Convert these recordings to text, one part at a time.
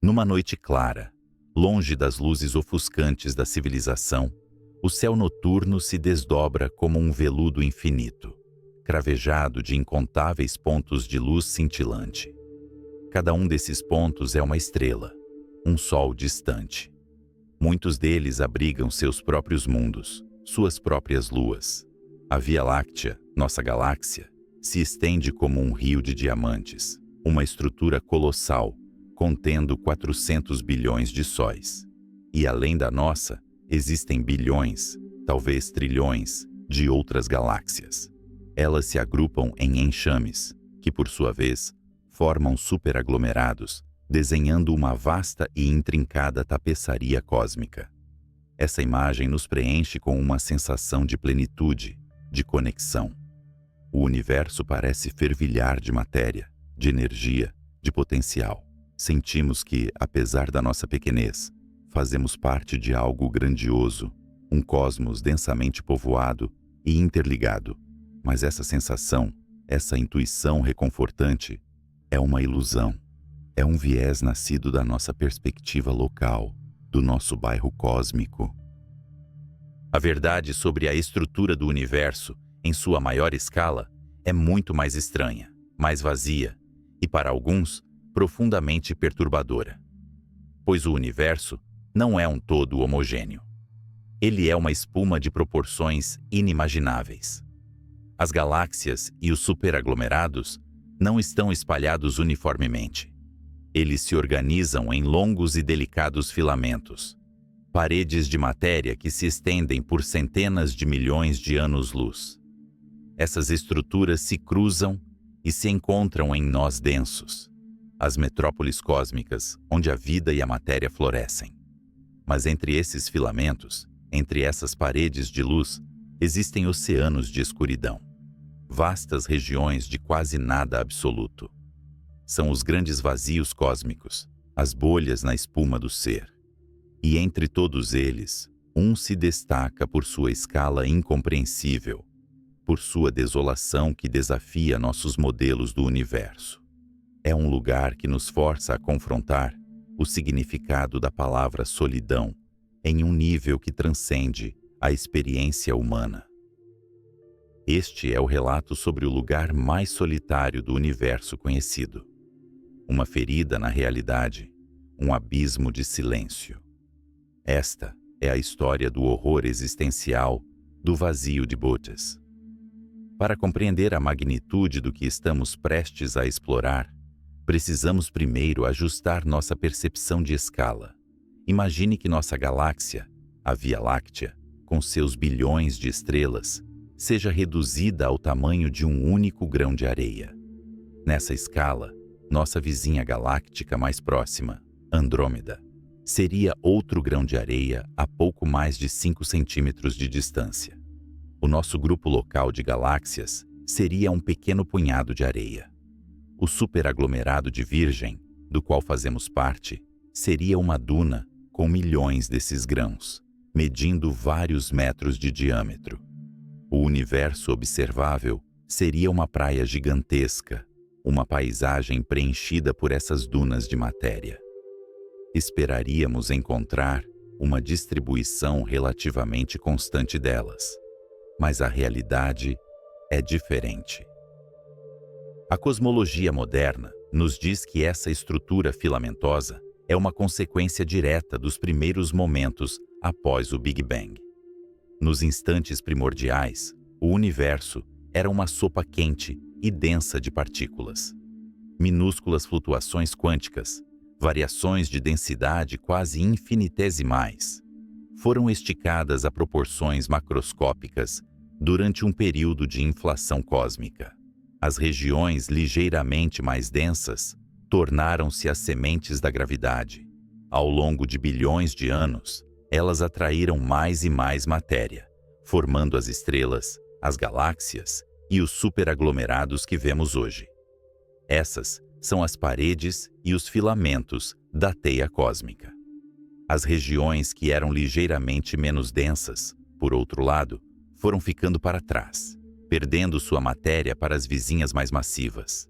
Numa noite clara, longe das luzes ofuscantes da civilização, o céu noturno se desdobra como um veludo infinito, cravejado de incontáveis pontos de luz cintilante. Cada um desses pontos é uma estrela, um sol distante. Muitos deles abrigam seus próprios mundos, suas próprias luas. A Via Láctea, nossa galáxia, se estende como um rio de diamantes, uma estrutura colossal, contendo 400 bilhões de sóis. E além da nossa, existem bilhões, talvez trilhões, de outras galáxias. Elas se agrupam em enxames, que por sua vez, formam superaglomerados, desenhando uma vasta e intrincada tapeçaria cósmica. Essa imagem nos preenche com uma sensação de plenitude, de conexão. O universo parece fervilhar de matéria, de energia, de potencial. Sentimos que, apesar da nossa pequenez, fazemos parte de algo grandioso, um cosmos densamente povoado e interligado. Mas essa sensação, essa intuição reconfortante, é uma ilusão. É um viés nascido da nossa perspectiva local, do nosso bairro cósmico. A verdade sobre a estrutura do universo, em sua maior escala, é muito mais estranha, mais vazia e, para alguns, profundamente perturbadora. Pois o universo não é um todo homogêneo. Ele é uma espuma de proporções inimagináveis. As galáxias e os superaglomerados não estão espalhados uniformemente. Eles se organizam em longos e delicados filamentos, paredes de matéria que se estendem por centenas de milhões de anos-luz. Essas estruturas se cruzam e se encontram em nós densos, as metrópoles cósmicas onde a vida e a matéria florescem. Mas entre esses filamentos, entre essas paredes de luz, existem oceanos de escuridão, vastas regiões de quase nada absoluto. São os grandes vazios cósmicos, as bolhas na espuma do ser. E entre todos eles, um se destaca por sua escala incompreensível, por sua desolação que desafia nossos modelos do universo. É um lugar que nos força a confrontar o significado da palavra solidão em um nível que transcende a experiência humana. Este é o relato sobre o lugar mais solitário do universo conhecido. Uma ferida na realidade, um abismo de silêncio. Esta é a história do horror existencial do vazio de Bootes. Para compreender a magnitude do que estamos prestes a explorar, precisamos primeiro ajustar nossa percepção de escala. Imagine que nossa galáxia, a Via Láctea, com seus bilhões de estrelas, seja reduzida ao tamanho de um único grão de areia. Nessa escala, nossa vizinha galáctica mais próxima, Andrômeda, seria outro grão de areia a pouco mais de 5 centímetros de distância. O nosso grupo local de galáxias seria um pequeno punhado de areia. O superaglomerado de Virgem, do qual fazemos parte, seria uma duna com milhões desses grãos, medindo vários metros de diâmetro. O universo observável seria uma praia gigantesca, uma paisagem preenchida por essas dunas de matéria. Esperaríamos encontrar uma distribuição relativamente constante delas, mas a realidade é diferente. A cosmologia moderna nos diz que essa estrutura filamentosa é uma consequência direta dos primeiros momentos após o Big Bang. Nos instantes primordiais, o universo era uma sopa quente e densa de partículas. Minúsculas flutuações quânticas, variações de densidade quase infinitesimais, foram esticadas a proporções macroscópicas durante um período de inflação cósmica. As regiões ligeiramente mais densas tornaram-se as sementes da gravidade. Ao longo de bilhões de anos, elas atraíram mais e mais matéria, formando as estrelas, as galáxias e os superaglomerados que vemos hoje. Essas são as paredes e os filamentos da teia cósmica. As regiões que eram ligeiramente menos densas, por outro lado, foram ficando para trás, perdendo sua matéria para as vizinhas mais massivas.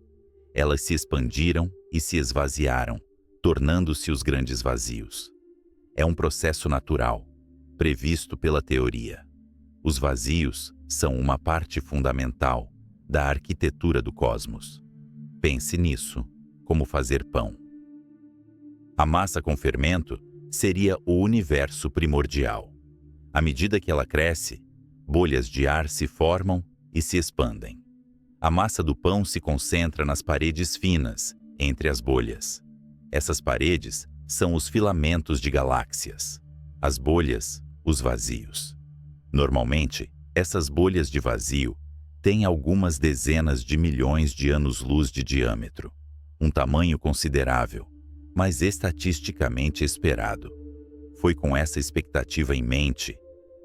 Elas se expandiram e se esvaziaram, tornando-se os grandes vazios. É um processo natural, previsto pela teoria. Os vazios são uma parte fundamental da arquitetura do cosmos. Pense nisso, como fazer pão. A massa com fermento seria o universo primordial. À medida que ela cresce, bolhas de ar se formam e se expandem. A massa do pão se concentra nas paredes finas, entre as bolhas. Essas paredes são os filamentos de galáxias. As bolhas, os vazios. Normalmente, essas bolhas de vazio têm algumas dezenas de milhões de anos-luz de diâmetro, um tamanho considerável, mas estatisticamente esperado. Foi com essa expectativa em mente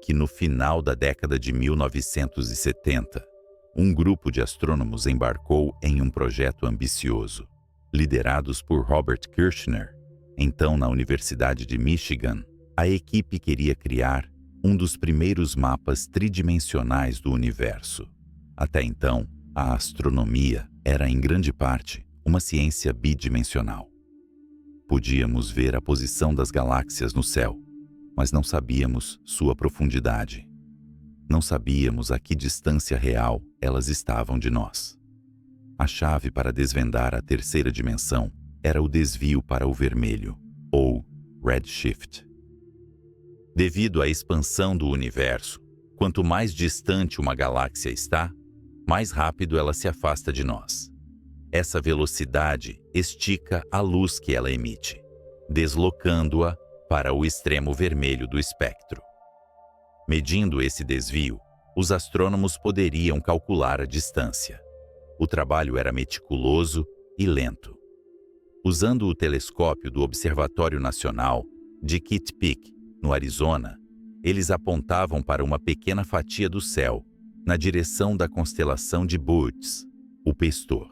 que, no final da década de 1970, um grupo de astrônomos embarcou em um projeto ambicioso, liderados por Robert Kirshner. Então, na Universidade de Michigan, a equipe queria criar um dos primeiros mapas tridimensionais do universo. Até então, a astronomia era, em grande parte, uma ciência bidimensional. Podíamos ver a posição das galáxias no céu, mas não sabíamos sua profundidade. Não sabíamos a que distância real elas estavam de nós. A chave para desvendar a terceira dimensão era o desvio para o vermelho, ou redshift. Devido à expansão do universo, quanto mais distante uma galáxia está, mais rápido ela se afasta de nós. Essa velocidade estica a luz que ela emite, deslocando-a para o extremo vermelho do espectro. Medindo esse desvio, os astrônomos poderiam calcular a distância. O trabalho era meticuloso e lento. Usando o telescópio do Observatório Nacional de Kitt Peak, no Arizona, eles apontavam para uma pequena fatia do céu, na direção da constelação de Bootes, o Pestor.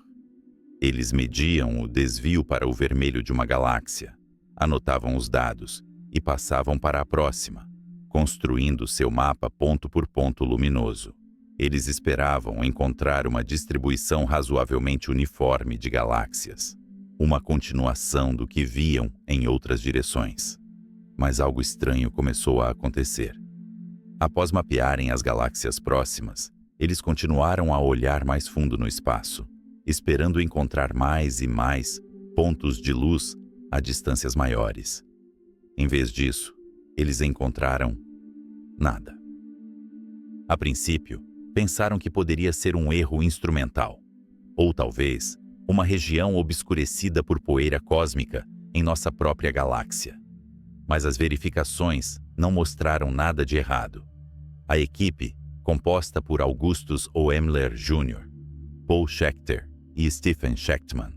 Eles mediam o desvio para o vermelho de uma galáxia, anotavam os dados e passavam para a próxima, construindo seu mapa ponto por ponto luminoso. Eles esperavam encontrar uma distribuição razoavelmente uniforme de galáxias, uma continuação do que viam em outras direções. Mas algo estranho começou a acontecer. Após mapearem as galáxias próximas, eles continuaram a olhar mais fundo no espaço, esperando encontrar mais e mais pontos de luz a distâncias maiores. Em vez disso, eles encontraram nada. A princípio, pensaram que poderia ser um erro instrumental, ou talvez uma região obscurecida por poeira cósmica em nossa própria galáxia. Mas as verificações não mostraram nada de errado. A equipe, composta por Augustus Oemler Jr., Paul Schechter e Stephen Schechtman,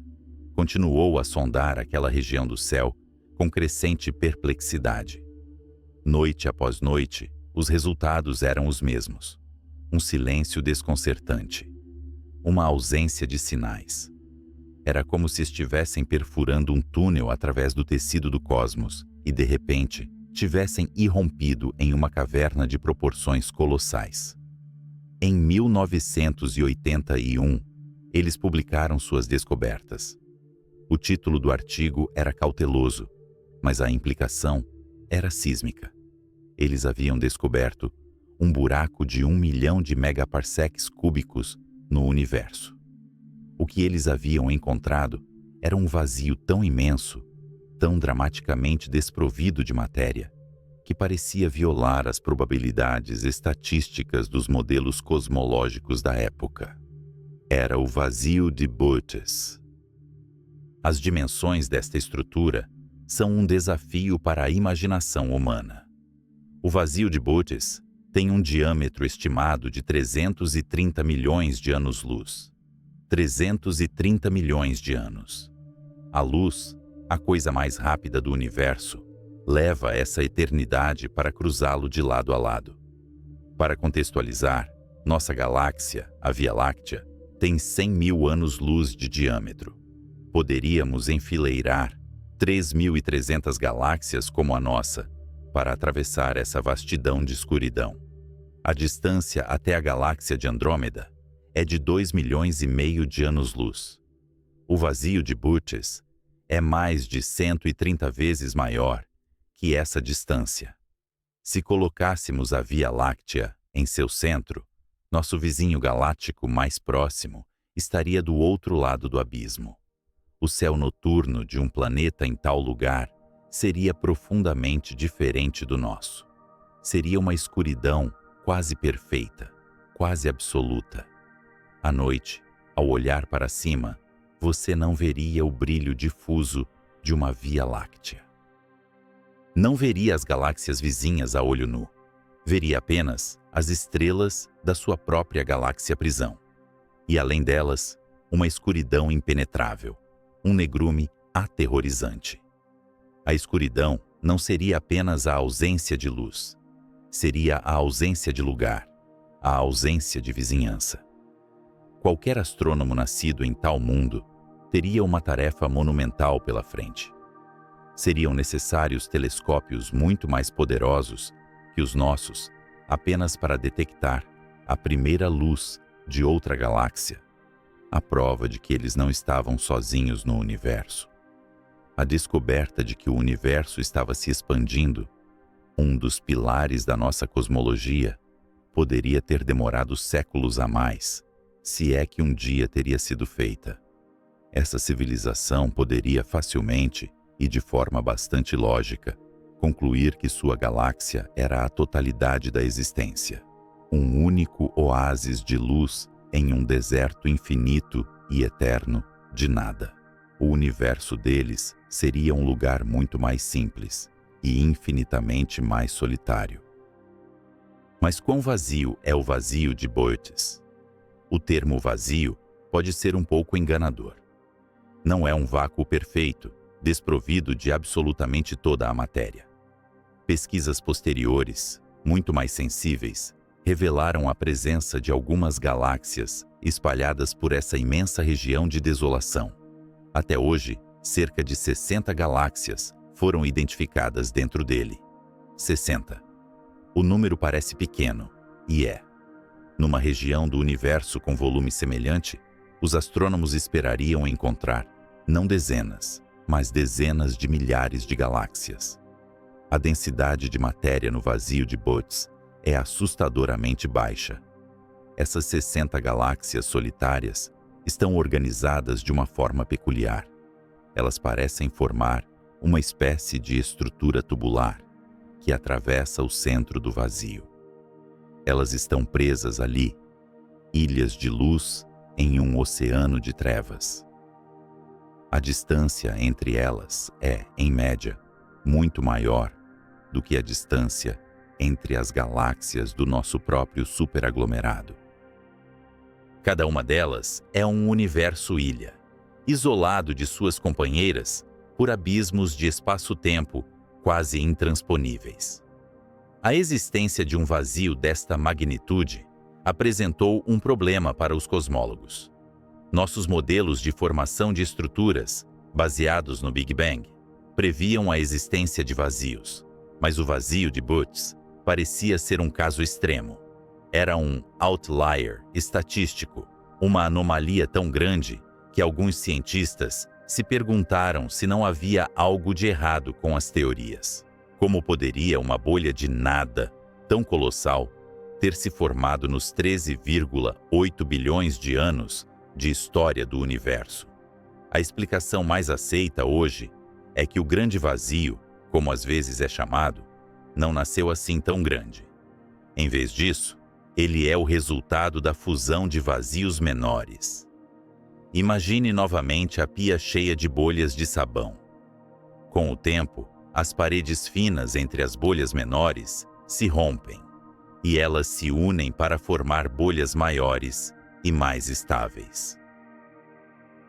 continuou a sondar aquela região do céu com crescente perplexidade. Noite após noite, os resultados eram os mesmos. Um silêncio desconcertante. Uma ausência de sinais. Era como se estivessem perfurando um túnel através do tecido do cosmos e, de repente, tivessem irrompido em uma caverna de proporções colossais. Em 1981, eles publicaram suas descobertas. O título do artigo era cauteloso, mas a implicação era sísmica. Eles haviam descoberto um buraco de 1 milhão de megaparsecs cúbicos no universo. O que eles haviam encontrado era um vazio tão imenso, tão dramaticamente desprovido de matéria, que parecia violar as probabilidades estatísticas dos modelos cosmológicos da época. Era o vazio de Bootes. As dimensões desta estrutura são um desafio para a imaginação humana. O vazio de Bootes tem um diâmetro estimado de 330 milhões de anos-luz. 330 milhões de anos. A luz, a coisa mais rápida do universo, leva essa eternidade para cruzá-lo de lado a lado. Para contextualizar, nossa galáxia, a Via Láctea, tem 100 mil anos-luz de diâmetro. Poderíamos enfileirar 3.300 galáxias como a nossa para atravessar essa vastidão de escuridão. A distância até a galáxia de Andrômeda é de 2,5 milhões de anos-luz. O vazio de Bootes é mais de 130 vezes maior que essa distância. Se colocássemos a Via Láctea em seu centro, nosso vizinho galáctico mais próximo estaria do outro lado do abismo. O céu noturno de um planeta em tal lugar seria profundamente diferente do nosso. Seria uma escuridão quase perfeita, quase absoluta. À noite, ao olhar para cima, você não veria o brilho difuso de uma Via Láctea. Não veria as galáxias vizinhas a olho nu. Veria apenas as estrelas da sua própria galáxia-prisão. E além delas, uma escuridão impenetrável, um negrume aterrorizante. A escuridão não seria apenas a ausência de luz, seria a ausência de lugar, a ausência de vizinhança. Qualquer astrônomo nascido em tal mundo teria uma tarefa monumental pela frente. Seriam necessários telescópios muito mais poderosos que os nossos, apenas para detectar a primeira luz de outra galáxia, a prova de que eles não estavam sozinhos no universo. A descoberta de que o universo estava se expandindo, um dos pilares da nossa cosmologia, poderia ter demorado séculos a mais, se é que um dia teria sido feita. Essa civilização poderia facilmente, e de forma bastante lógica, concluir que sua galáxia era a totalidade da existência, um único oásis de luz em um deserto infinito e eterno de nada. O universo deles seria um lugar muito mais simples e infinitamente mais solitário. Mas quão vazio é o vazio de Boötes? O termo vazio pode ser um pouco enganador. Não é um vácuo perfeito, desprovido de absolutamente toda a matéria. Pesquisas posteriores, muito mais sensíveis, revelaram a presença de algumas galáxias espalhadas por essa imensa região de desolação. Até hoje, cerca de 60 galáxias foram identificadas dentro dele. 60. O número parece pequeno, e é. Numa região do universo com volume semelhante, os astrônomos esperariam encontrar, não dezenas, mas dezenas de milhares de galáxias. A densidade de matéria no vazio de Boötes é assustadoramente baixa. Essas 60 galáxias solitárias estão organizadas de uma forma peculiar. Elas parecem formar uma espécie de estrutura tubular que atravessa o centro do vazio. Elas estão presas ali, ilhas de luz em um oceano de trevas. A distância entre elas é, em média, muito maior do que a distância entre as galáxias do nosso próprio superaglomerado. Cada uma delas é um universo-ilha, isolado de suas companheiras por abismos de espaço-tempo quase intransponíveis. A existência de um vazio desta magnitude apresentou um problema para os cosmólogos. Nossos modelos de formação de estruturas, baseados no Big Bang, previam a existência de vazios, mas o vazio de Boötes parecia ser um caso extremo. Era um outlier estatístico, uma anomalia tão grande que alguns cientistas se perguntaram se não havia algo de errado com as teorias. Como poderia uma bolha de nada tão colossal ter se formado nos 13,8 bilhões de anos de história do universo? A explicação mais aceita hoje é que o grande vazio, como às vezes é chamado, não nasceu assim tão grande. Em vez disso, ele é o resultado da fusão de vazios menores. Imagine novamente a pia cheia de bolhas de sabão. Com o tempo, as paredes finas entre as bolhas menores se rompem, e elas se unem para formar bolhas maiores e mais estáveis.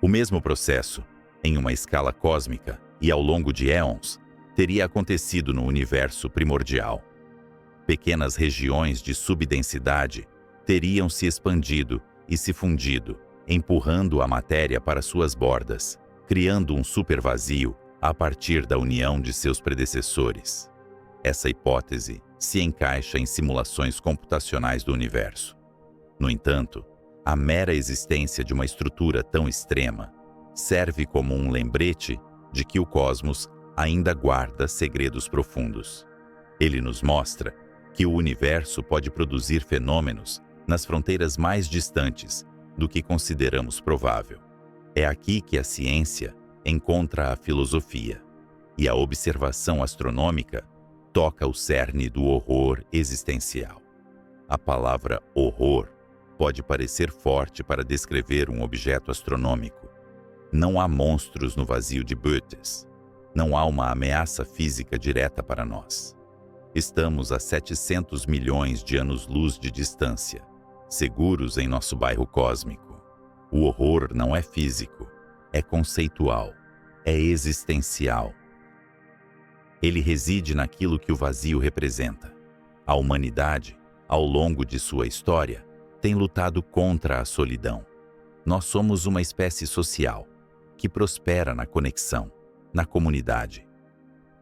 O mesmo processo, em uma escala cósmica e ao longo de éons, teria acontecido no universo primordial. Pequenas regiões de subdensidade teriam se expandido e se fundido, empurrando a matéria para suas bordas, criando um supervazio a partir da união de seus predecessores. Essa hipótese se encaixa em simulações computacionais do universo. No entanto, a mera existência de uma estrutura tão extrema serve como um lembrete de que o cosmos ainda guarda segredos profundos. Ele nos mostra que o universo pode produzir fenômenos nas fronteiras mais distantes do que consideramos provável. É aqui que a ciência encontra a filosofia, e a observação astronômica toca o cerne do horror existencial. A palavra horror pode parecer forte para descrever um objeto astronômico. Não há monstros no vazio de Bötes. Não há uma ameaça física direta para nós. Estamos a 700 milhões de anos-luz de distância, seguros em nosso bairro cósmico. O horror não é físico, é conceitual, é existencial. Ele reside naquilo que o vazio representa. A humanidade, ao longo de sua história, tem lutado contra a solidão. Nós somos uma espécie social, que prospera na conexão, na comunidade.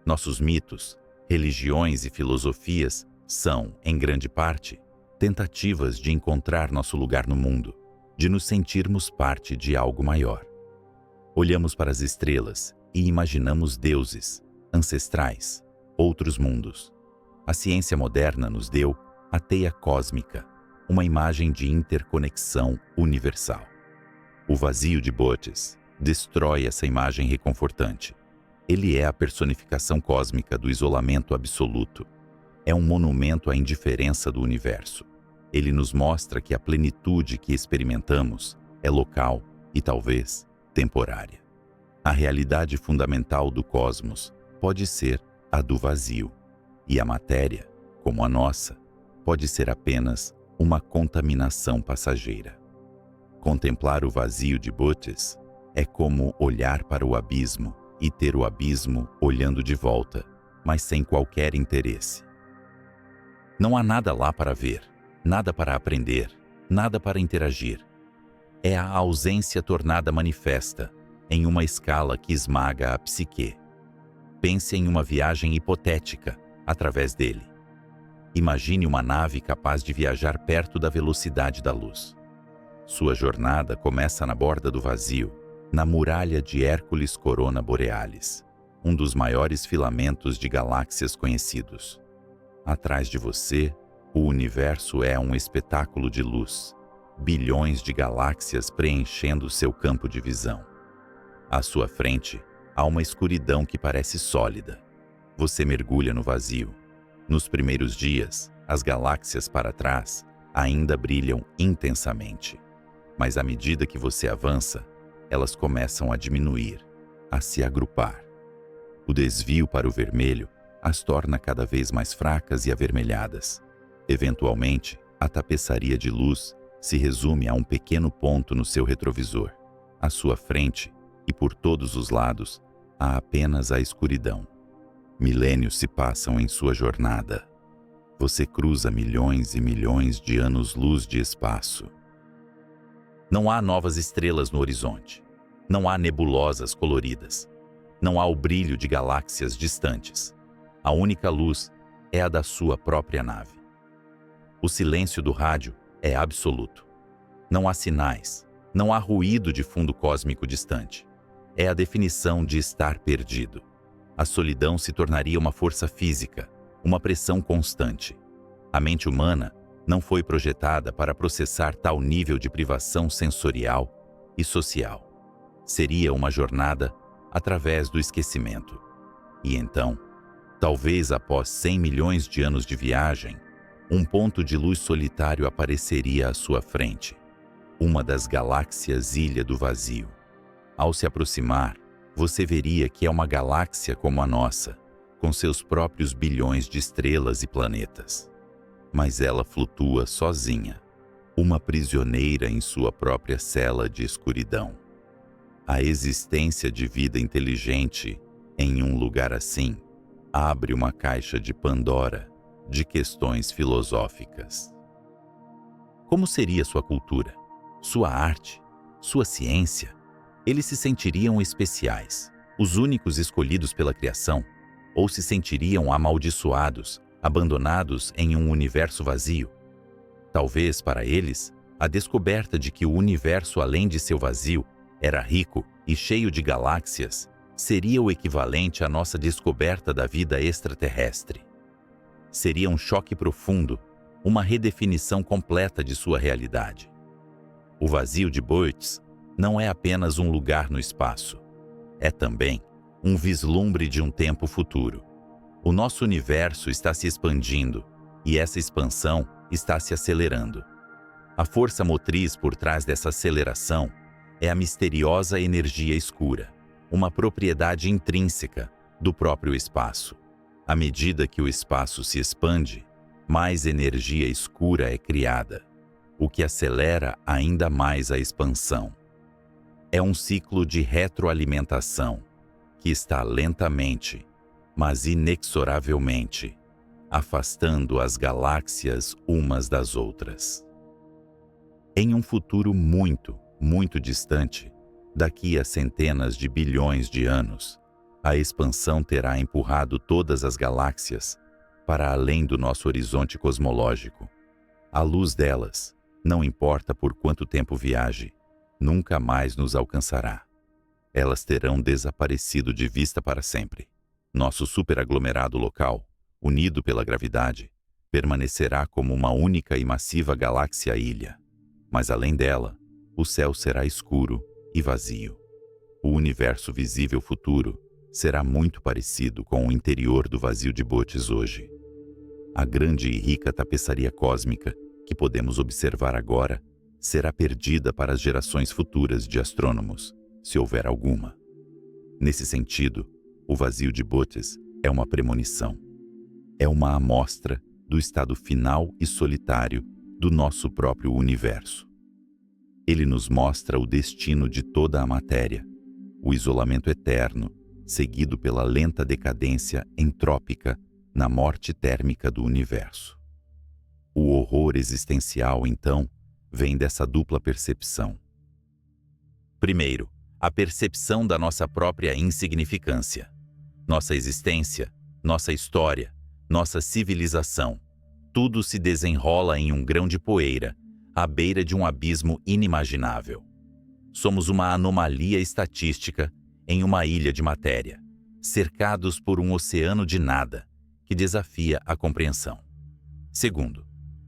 Nossos mitos, religiões e filosofias são, em grande parte, tentativas de encontrar nosso lugar no mundo, de nos sentirmos parte de algo maior. Olhamos para as estrelas e imaginamos deuses, ancestrais, outros mundos. A ciência moderna nos deu a teia cósmica, uma imagem de interconexão universal. O vazio de Bötes destrói essa imagem reconfortante. Ele é a personificação cósmica do isolamento absoluto. É um monumento à indiferença do universo. Ele nos mostra que a plenitude que experimentamos é local e talvez temporária. A realidade fundamental do cosmos pode ser a do vazio, e a matéria, como a nossa, pode ser apenas uma contaminação passageira. Contemplar o vazio de Bötes é como olhar para o abismo e ter o abismo olhando de volta, mas sem qualquer interesse. Não há nada lá para ver, nada para aprender, nada para interagir. É a ausência tornada manifesta em uma escala que esmaga a psique. Pense em uma viagem hipotética através dele. Imagine uma nave capaz de viajar perto da velocidade da luz. Sua jornada começa na borda do vazio, na muralha de Hércules Corona Borealis, um dos maiores filamentos de galáxias conhecidos. Atrás de você, o universo é um espetáculo de luz, bilhões de galáxias preenchendo seu campo de visão. À sua frente, há uma escuridão que parece sólida. Você mergulha no vazio. Nos primeiros dias, as galáxias para trás ainda brilham intensamente. Mas à medida que você avança, elas começam a diminuir, a se agrupar. O desvio para o vermelho as torna cada vez mais fracas e avermelhadas. Eventualmente, a tapeçaria de luz se resume a um pequeno ponto no seu retrovisor. À sua frente, e por todos os lados, há apenas a escuridão. Milênios se passam em sua jornada. Você cruza milhões e milhões de anos-luz de espaço. Não há novas estrelas no horizonte. Não há nebulosas coloridas. Não há o brilho de galáxias distantes. A única luz é a da sua própria nave. O silêncio do rádio é absoluto. Não há sinais. Não há ruído de fundo cósmico distante. É a definição de estar perdido. A solidão se tornaria uma força física, uma pressão constante. A mente humana não foi projetada para processar tal nível de privação sensorial e social. Seria uma jornada através do esquecimento. E então, talvez após 100 milhões de anos de viagem, um ponto de luz solitário apareceria à sua frente, uma das galáxias Ilha do Vazio. Ao se aproximar, você veria que é uma galáxia como a nossa, com seus próprios bilhões de estrelas e planetas. Mas ela flutua sozinha, uma prisioneira em sua própria cela de escuridão. A existência de vida inteligente em um lugar assim abre uma caixa de Pandora de questões filosóficas. Como seria sua cultura, sua arte, sua ciência? Eles se sentiriam especiais, os únicos escolhidos pela criação, ou se sentiriam amaldiçoados, abandonados em um universo vazio? Talvez para eles, a descoberta de que o universo além de seu vazio era rico e cheio de galáxias seria o equivalente à nossa descoberta da vida extraterrestre. Seria um choque profundo, uma redefinição completa de sua realidade. O vazio de Botez não é apenas um lugar no espaço, é também um vislumbre de um tempo futuro. O nosso universo está se expandindo e essa expansão está se acelerando. A força motriz por trás dessa aceleração é a misteriosa energia escura, uma propriedade intrínseca do próprio espaço. À medida que o espaço se expande, mais energia escura é criada, o que acelera ainda mais a expansão. É um ciclo de retroalimentação que está lentamente, mas inexoravelmente, afastando as galáxias umas das outras. Em um futuro muito, muito distante, daqui a centenas de bilhões de anos, a expansão terá empurrado todas as galáxias para além do nosso horizonte cosmológico. A luz delas, não importa por quanto tempo viaje, nunca mais nos alcançará. Elas terão desaparecido de vista para sempre. Nosso superaglomerado local, unido pela gravidade, permanecerá como uma única e massiva galáxia-ilha. Mas além dela, o céu será escuro e vazio. O universo visível futuro será muito parecido com o interior do vazio de Botez hoje. A grande e rica tapeçaria cósmica que podemos observar agora será perdida para as gerações futuras de astrônomos, se houver alguma. Nesse sentido, o vazio de Botez é uma premonição. É uma amostra do estado final e solitário do nosso próprio universo. Ele nos mostra o destino de toda a matéria, o isolamento eterno, seguido pela lenta decadência entrópica na morte térmica do universo. O horror existencial, então, vem dessa dupla percepção. Primeiro, a percepção da nossa própria insignificância. Nossa existência, nossa história, nossa civilização, tudo se desenrola em um grão de poeira, à beira de um abismo inimaginável. Somos uma anomalia estatística em uma ilha de matéria, cercados por um oceano de nada, que desafia a compreensão. Segundo,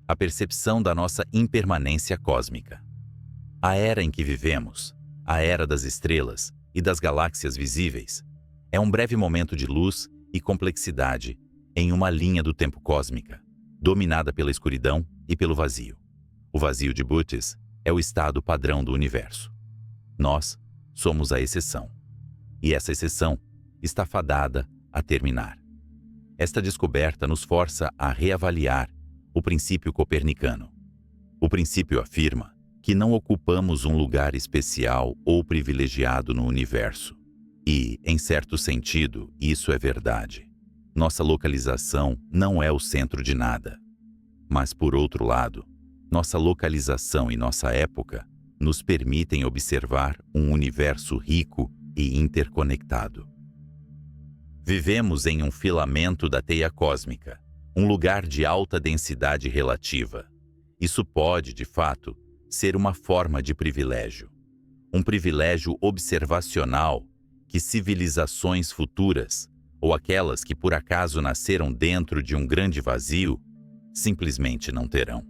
a percepção da nossa impermanência cósmica. A era em que vivemos, a era das estrelas e das galáxias visíveis, é um breve momento de luz e complexidade em uma linha do tempo cósmica, dominada pela escuridão e pelo vazio. O vazio de Botez é o estado padrão do universo. Nós somos a exceção. E essa exceção está fadada a terminar. Esta descoberta nos força a reavaliar o princípio copernicano. O princípio afirma que não ocupamos um lugar especial ou privilegiado no universo. E, em certo sentido, isso é verdade. Nossa localização não é o centro de nada. Mas, por outro lado, nossa localização e nossa época nos permitem observar um universo rico e interconectado. Vivemos em um filamento da teia cósmica, um lugar de alta densidade relativa. Isso pode, de fato, ser uma forma de privilégio. Um privilégio observacional que civilizações futuras, ou aquelas que por acaso nasceram dentro de um grande vazio, simplesmente não terão.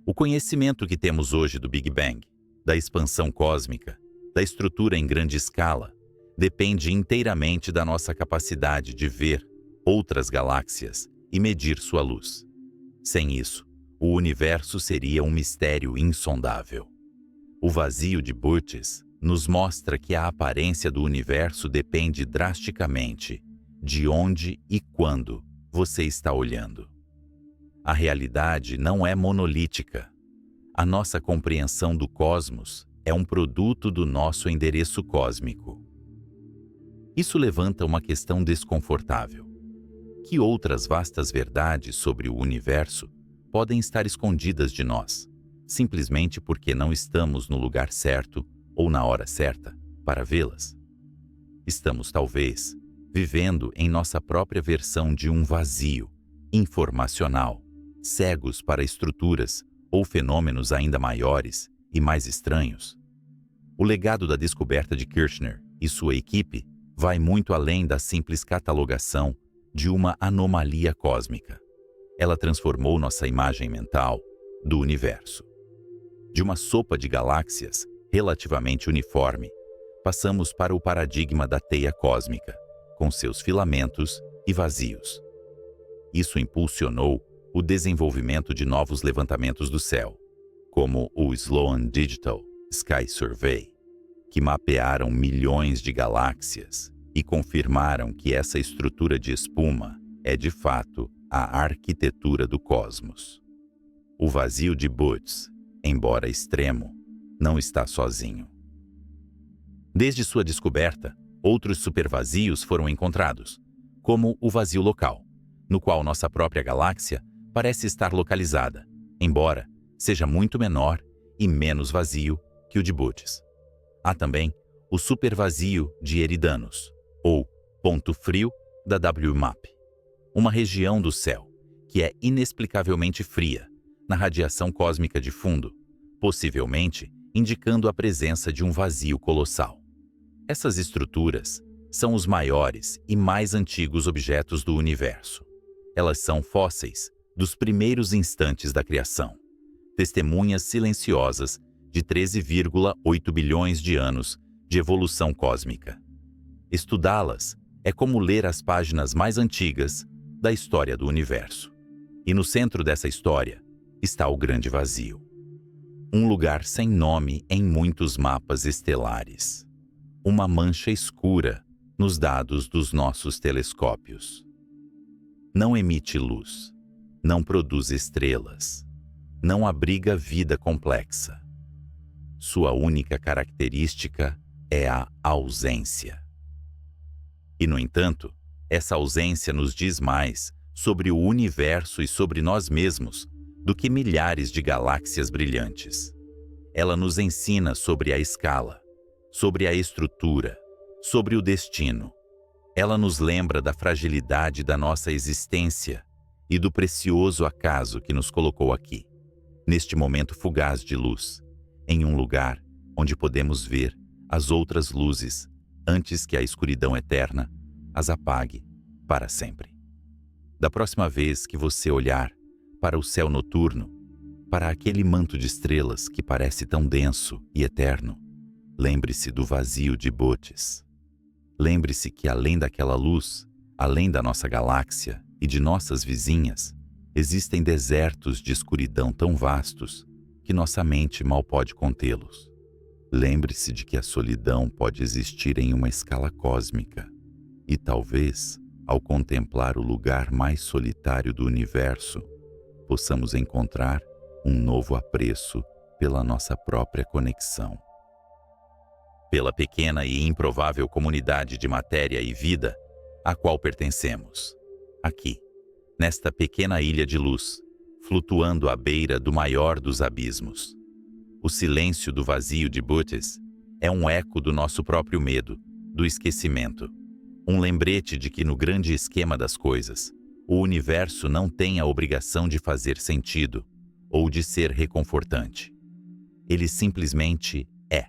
O conhecimento que temos hoje do Big Bang, da expansão cósmica, da estrutura em grande escala, depende inteiramente da nossa capacidade de ver outras galáxias e medir sua luz. Sem isso, o universo seria um mistério insondável. O vazio de Botez nos mostra que a aparência do universo depende drasticamente de onde e quando você está olhando. A realidade não é monolítica. A nossa compreensão do cosmos é um produto do nosso endereço cósmico. Isso levanta uma questão desconfortável. Que outras vastas verdades sobre o universo podem estar escondidas de nós, simplesmente porque não estamos no lugar certo ou na hora certa para vê-las? Estamos, talvez, vivendo em nossa própria versão de um vazio informacional, cegos para estruturas ou fenômenos ainda maiores e mais estranhos. O legado da descoberta de Kirshner e sua equipe vai muito além da simples catalogação de uma anomalia cósmica. Ela transformou nossa imagem mental do universo. De uma sopa de galáxias relativamente uniforme, passamos para o paradigma da teia cósmica, com seus filamentos e vazios. Isso impulsionou o desenvolvimento de novos levantamentos do céu, como o Sloan Digital Sky Survey, que mapearam milhões de galáxias e confirmaram que essa estrutura de espuma é de fato a arquitetura do cosmos. O vazio de Bootes, embora extremo, não está sozinho. Desde sua descoberta, outros supervazios foram encontrados, como o vazio local, no qual nossa própria galáxia parece estar localizada, embora seja muito menor e menos vazio que o de Bootes. Há também o supervazio de Eridanus, ou ponto frio da WMAP, uma região do céu que é inexplicavelmente fria na radiação cósmica de fundo, possivelmente indicando a presença de um vazio colossal. Essas estruturas são os maiores e mais antigos objetos do universo. Elas são fósseis dos primeiros instantes da criação, testemunhas silenciosas de 13,8 bilhões de anos de evolução cósmica. Estudá-las é como ler as páginas mais antigas da história do universo. E no centro dessa história está o grande vazio. Um lugar sem nome em muitos mapas estelares. Uma mancha escura nos dados dos nossos telescópios. Não emite luz, não produz estrelas, não abriga vida complexa. Sua única característica é a ausência. E, no entanto, essa ausência nos diz mais sobre o universo e sobre nós mesmos do que milhares de galáxias brilhantes. Ela nos ensina sobre a escala, sobre a estrutura, sobre o destino. Ela nos lembra da fragilidade da nossa existência e do precioso acaso que nos colocou aqui, neste momento fugaz de luz, em um lugar onde podemos ver as outras luzes antes que a escuridão eterna as apague para sempre. Da próxima vez que você olhar para o céu noturno, para aquele manto de estrelas que parece tão denso e eterno, lembre-se do vazio de Bootes. Lembre-se que além daquela luz, além da nossa galáxia e de nossas vizinhas, existem desertos de escuridão tão vastos que nossa mente mal pode contê-los. Lembre-se de que a solidão pode existir em uma escala cósmica e talvez, ao contemplar o lugar mais solitário do universo, possamos encontrar um novo apreço pela nossa própria conexão. Pela pequena e improvável comunidade de matéria e vida a qual pertencemos, aqui, nesta pequena ilha de luz, flutuando à beira do maior dos abismos. O silêncio do vazio de Bootes é um eco do nosso próprio medo, do esquecimento. Um lembrete de que no grande esquema das coisas, o universo não tem a obrigação de fazer sentido ou de ser reconfortante. Ele simplesmente é.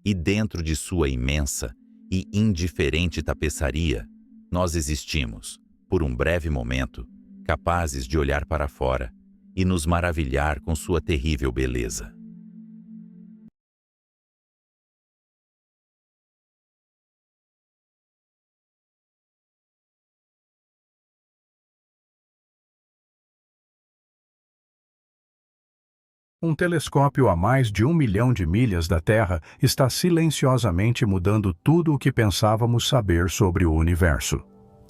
E dentro de sua imensa e indiferente tapeçaria, nós existimos, por um breve momento, capazes de olhar para fora e nos maravilhar com sua terrível beleza. Um telescópio a mais de 1 milhão de milhas da Terra está silenciosamente mudando tudo o que pensávamos saber sobre o universo.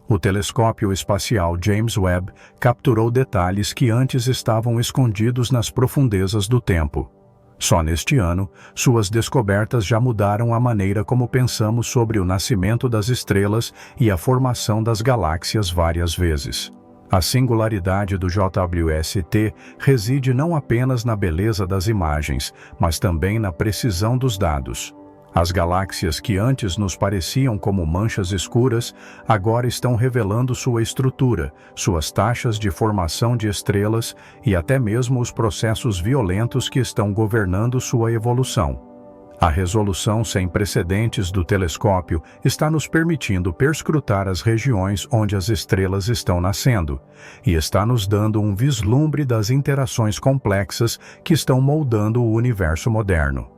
O telescópio espacial James Webb capturou detalhes que antes estavam escondidos nas profundezas do tempo. Só neste ano, suas descobertas já mudaram a maneira como pensamos sobre o nascimento das estrelas e a formação das galáxias várias vezes. A singularidade do JWST reside não apenas na beleza das imagens, mas também na precisão dos dados. As galáxias que antes nos pareciam como manchas escuras, agora estão revelando sua estrutura, suas taxas de formação de estrelas e até mesmo os processos violentos que estão governando sua evolução. A resolução sem precedentes do telescópio está nos permitindo perscrutar as regiões onde as estrelas estão nascendo e está nos dando um vislumbre das interações complexas que estão moldando o universo moderno.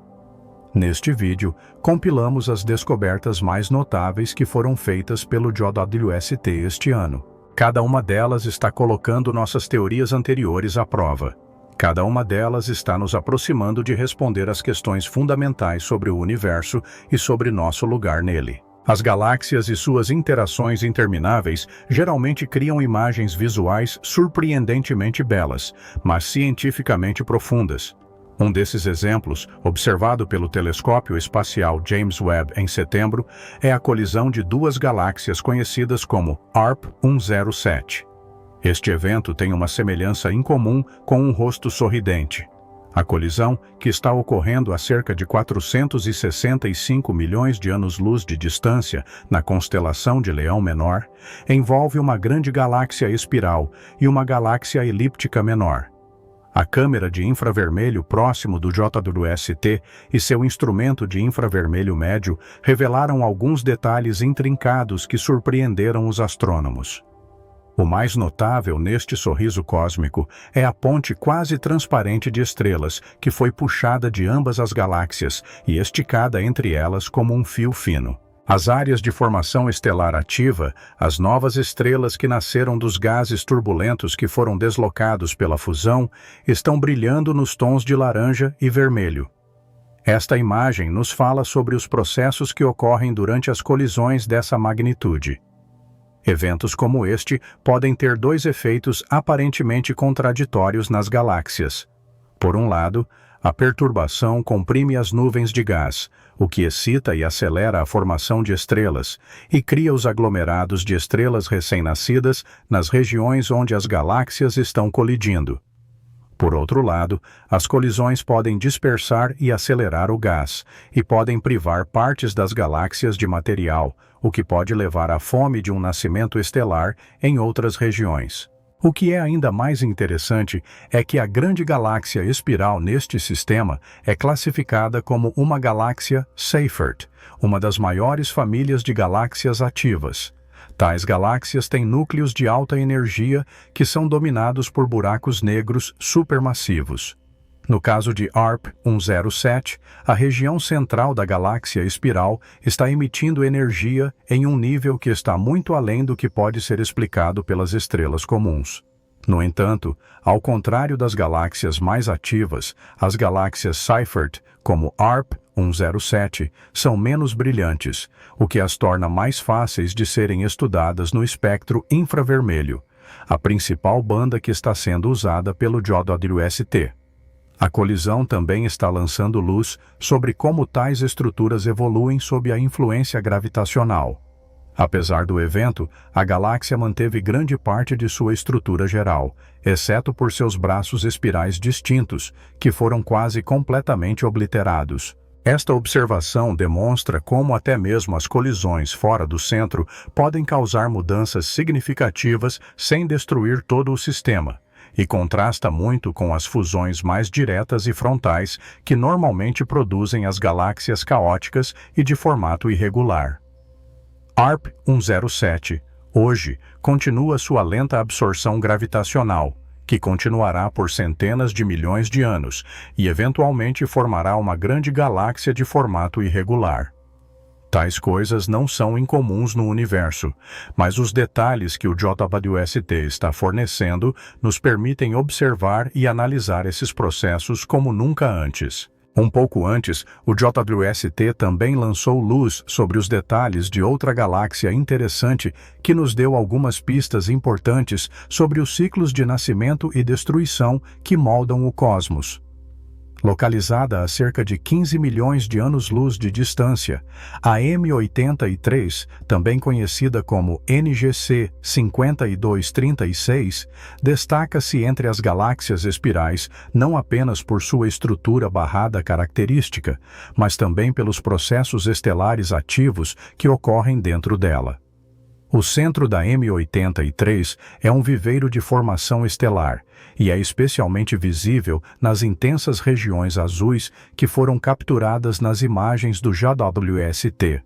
Neste vídeo, compilamos as descobertas mais notáveis que foram feitas pelo JWST este ano. Cada uma delas está colocando nossas teorias anteriores à prova. Cada uma delas está nos aproximando de responder às questões fundamentais sobre o universo e sobre nosso lugar nele. As galáxias e suas interações intermináveis geralmente criam imagens visuais surpreendentemente belas, mas cientificamente profundas. Um desses exemplos, observado pelo telescópio espacial James Webb em setembro, é a colisão de duas galáxias conhecidas como ARP-107. Este evento tem uma semelhança incomum com um rosto sorridente. A colisão, que está ocorrendo a cerca de 465 milhões de anos-luz de distância na constelação de Leão Menor, envolve uma grande galáxia espiral e uma galáxia elíptica menor. A câmera de infravermelho próximo do JWST e seu instrumento de infravermelho médio revelaram alguns detalhes intrincados que surpreenderam os astrônomos. O mais notável neste sorriso cósmico é a ponte quase transparente de estrelas que foi puxada de ambas as galáxias e esticada entre elas como um fio fino. As áreas de formação estelar ativa, as novas estrelas que nasceram dos gases turbulentos que foram deslocados pela fusão, estão brilhando nos tons de laranja e vermelho. Esta imagem nos fala sobre os processos que ocorrem durante as colisões dessa magnitude. Eventos como este podem ter dois efeitos aparentemente contraditórios nas galáxias. Por um lado, a perturbação comprime as nuvens de gás, o que excita e acelera a formação de estrelas e cria os aglomerados de estrelas recém-nascidas nas regiões onde as galáxias estão colidindo. Por outro lado, as colisões podem dispersar e acelerar o gás, e podem privar partes das galáxias de material, o que pode levar à fome de um nascimento estelar em outras regiões. O que é ainda mais interessante é que a grande galáxia espiral neste sistema é classificada como uma galáxia Seyfert, uma das maiores famílias de galáxias ativas. Tais galáxias têm núcleos de alta energia que são dominados por buracos negros supermassivos. No caso de ARP-107, a região central da galáxia espiral está emitindo energia em um nível que está muito além do que pode ser explicado pelas estrelas comuns. No entanto, ao contrário das galáxias mais ativas, as galáxias Seyfert, como ARP-107, são menos brilhantes, o que as torna mais fáceis de serem estudadas no espectro infravermelho, a principal banda que está sendo usada pelo JWST. A colisão também está lançando luz sobre como tais estruturas evoluem sob a influência gravitacional. Apesar do evento, a galáxia manteve grande parte de sua estrutura geral, exceto por seus braços espirais distintos, que foram quase completamente obliterados. Esta observação demonstra como até mesmo as colisões fora do centro podem causar mudanças significativas sem destruir todo o sistema, e contrasta muito com as fusões mais diretas e frontais que normalmente produzem as galáxias caóticas e de formato irregular. ARP-107, hoje, continua sua lenta absorção gravitacional, que continuará por centenas de milhões de anos e eventualmente formará uma grande galáxia de formato irregular. Tais coisas não são incomuns no universo, mas os detalhes que o JWST está fornecendo nos permitem observar e analisar esses processos como nunca antes. Um pouco antes, o JWST também lançou luz sobre os detalhes de outra galáxia interessante que nos deu algumas pistas importantes sobre os ciclos de nascimento e destruição que moldam o cosmos. Localizada a cerca de 15 milhões de anos-luz de distância, a M83, também conhecida como NGC 5236, destaca-se entre as galáxias espirais não apenas por sua estrutura barrada característica, mas também pelos processos estelares ativos que ocorrem dentro dela. O centro da M83 é um viveiro de formação estelar e é especialmente visível nas intensas regiões azuis que foram capturadas nas imagens do JWST.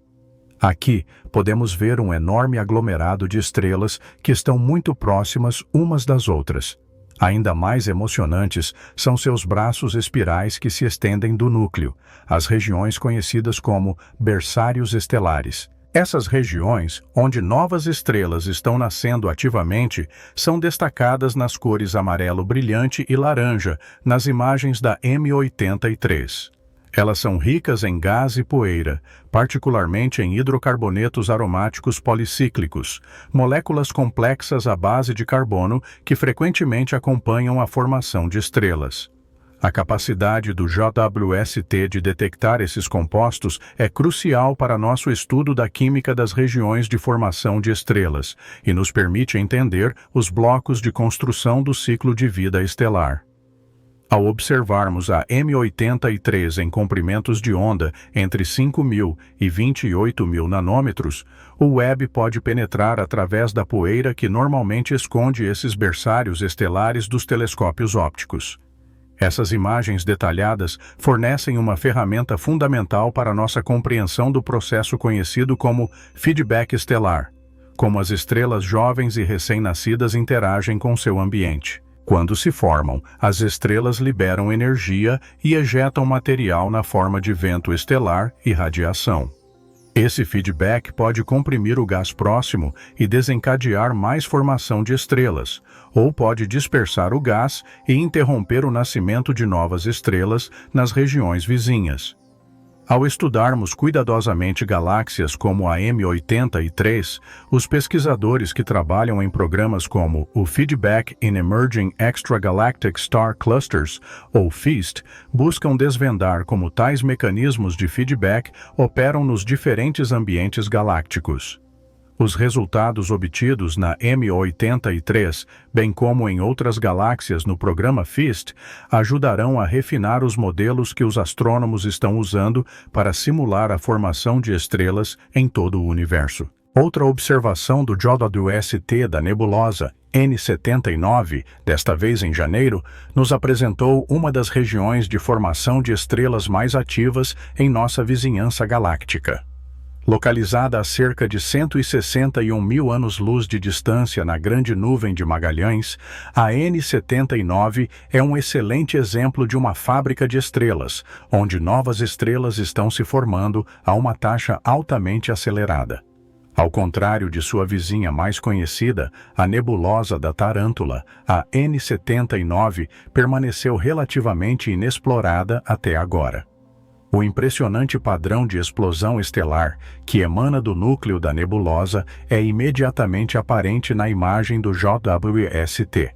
Aqui, podemos ver um enorme aglomerado de estrelas que estão muito próximas umas das outras. Ainda mais emocionantes são seus braços espirais que se estendem do núcleo, as regiões conhecidas como berçários estelares. Essas regiões, onde novas estrelas estão nascendo ativamente, são destacadas nas cores amarelo brilhante e laranja nas imagens da M83. Elas são ricas em gás e poeira, particularmente em hidrocarbonetos aromáticos policíclicos, moléculas complexas à base de carbono que frequentemente acompanham a formação de estrelas. A capacidade do JWST de detectar esses compostos é crucial para nosso estudo da química das regiões de formação de estrelas e nos permite entender os blocos de construção do ciclo de vida estelar. Ao observarmos a M83 em comprimentos de onda entre 5.000 e 28.000 nanômetros, o Webb pode penetrar através da poeira que normalmente esconde esses berçários estelares dos telescópios ópticos. Essas imagens detalhadas fornecem uma ferramenta fundamental para nossa compreensão do processo conhecido como feedback estelar, como as estrelas jovens e recém-nascidas interagem com seu ambiente. Quando se formam, as estrelas liberam energia e ejetam material na forma de vento estelar e radiação. Esse feedback pode comprimir o gás próximo e desencadear mais formação de estrelas, ou pode dispersar o gás e interromper o nascimento de novas estrelas nas regiões vizinhas. Ao estudarmos cuidadosamente galáxias como a M83, os pesquisadores que trabalham em programas como o Feedback in Emerging Extragalactic Star Clusters, ou FEAST, buscam desvendar como tais mecanismos de feedback operam nos diferentes ambientes galácticos. Os resultados obtidos na M83, bem como em outras galáxias no programa FEAST, ajudarão a refinar os modelos que os astrônomos estão usando para simular a formação de estrelas em todo o universo. Outra observação do JWST da nebulosa N79, desta vez em janeiro, nos apresentou uma das regiões de formação de estrelas mais ativas em nossa vizinhança galáctica. Localizada a cerca de 161.000 anos-luz de distância na Grande Nuvem de Magalhães, a N79 é um excelente exemplo de uma fábrica de estrelas, onde novas estrelas estão se formando a uma taxa altamente acelerada. Ao contrário de sua vizinha mais conhecida, a nebulosa da Tarântula, a N79 permaneceu relativamente inexplorada até agora. O impressionante padrão de explosão estelar que emana do núcleo da nebulosa é imediatamente aparente na imagem do JWST.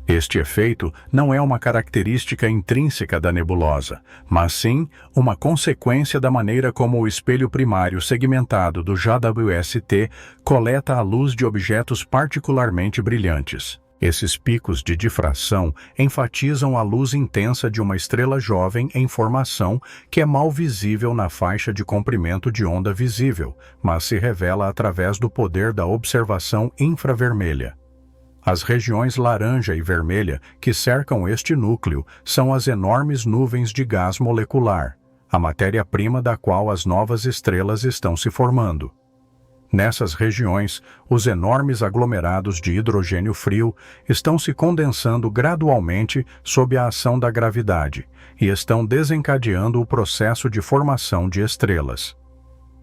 Este efeito não é uma característica intrínseca da nebulosa, mas sim uma consequência da maneira como o espelho primário segmentado do JWST coleta a luz de objetos particularmente brilhantes. Esses picos de difração enfatizam a luz intensa de uma estrela jovem em formação que é mal visível na faixa de comprimento de onda visível, mas se revela através do poder da observação infravermelha. As regiões laranja e vermelha que cercam este núcleo são as enormes nuvens de gás molecular, a matéria-prima da qual as novas estrelas estão se formando. Nessas regiões, os enormes aglomerados de hidrogênio frio estão se condensando gradualmente sob a ação da gravidade e estão desencadeando o processo de formação de estrelas.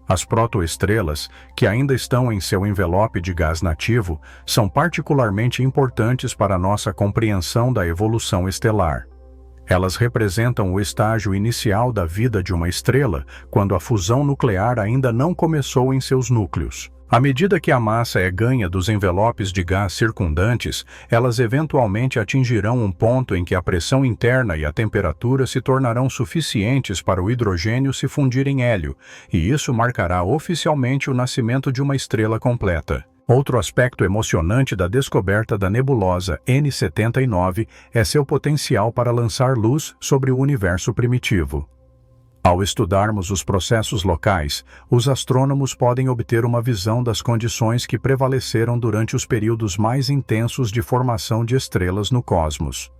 As protoestrelas, que ainda estão em seu envelope de gás nativo, são particularmente importantes para nossa compreensão da evolução estelar. Elas representam o estágio inicial da vida de uma estrela, quando a fusão nuclear ainda não começou em seus núcleos. À medida que a massa é ganha dos envelopes de gás circundantes, elas eventualmente atingirão um ponto em que a pressão interna e a temperatura se tornarão suficientes para o hidrogênio se fundir em hélio, e isso marcará oficialmente o nascimento de uma estrela completa. Outro aspecto emocionante da descoberta da nebulosa N79 é seu potencial para lançar luz sobre o universo primitivo. Ao estudarmos os processos locais, os astrônomos podem obter uma visão das condições que prevaleceram durante os períodos mais intensos de formação de estrelas no cosmos.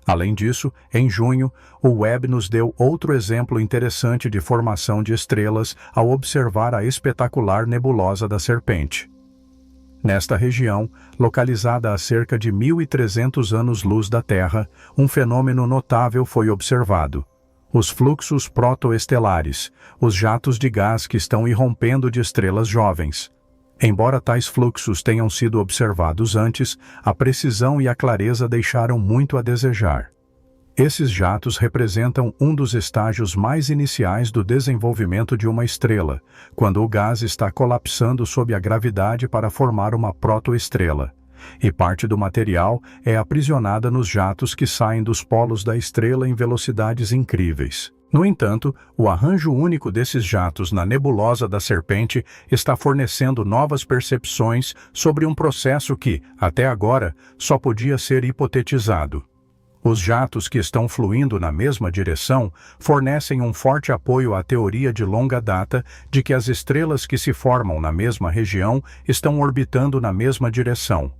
Além disso, em junho, o Webb nos deu outro exemplo interessante de formação de estrelas ao observar a espetacular nebulosa da Serpente. Nesta região, localizada a cerca de 1.300 anos-luz da Terra, um fenômeno notável foi observado. Os fluxos protoestelares, os jatos de gás que estão irrompendo de estrelas jovens. Embora tais fluxos tenham sido observados antes, a precisão e a clareza deixaram muito a desejar. Esses jatos representam um dos estágios mais iniciais do desenvolvimento de uma estrela, quando o gás está colapsando sob a gravidade para formar uma protoestrela, e parte do material é aprisionada nos jatos que saem dos polos da estrela em velocidades incríveis. No entanto, o arranjo único desses jatos na nebulosa da Serpente está fornecendo novas percepções sobre um processo que, até agora, só podia ser hipotetizado. Os jatos que estão fluindo na mesma direção fornecem um forte apoio à teoria de longa data de que as estrelas que se formam na mesma região estão orbitando na mesma direção.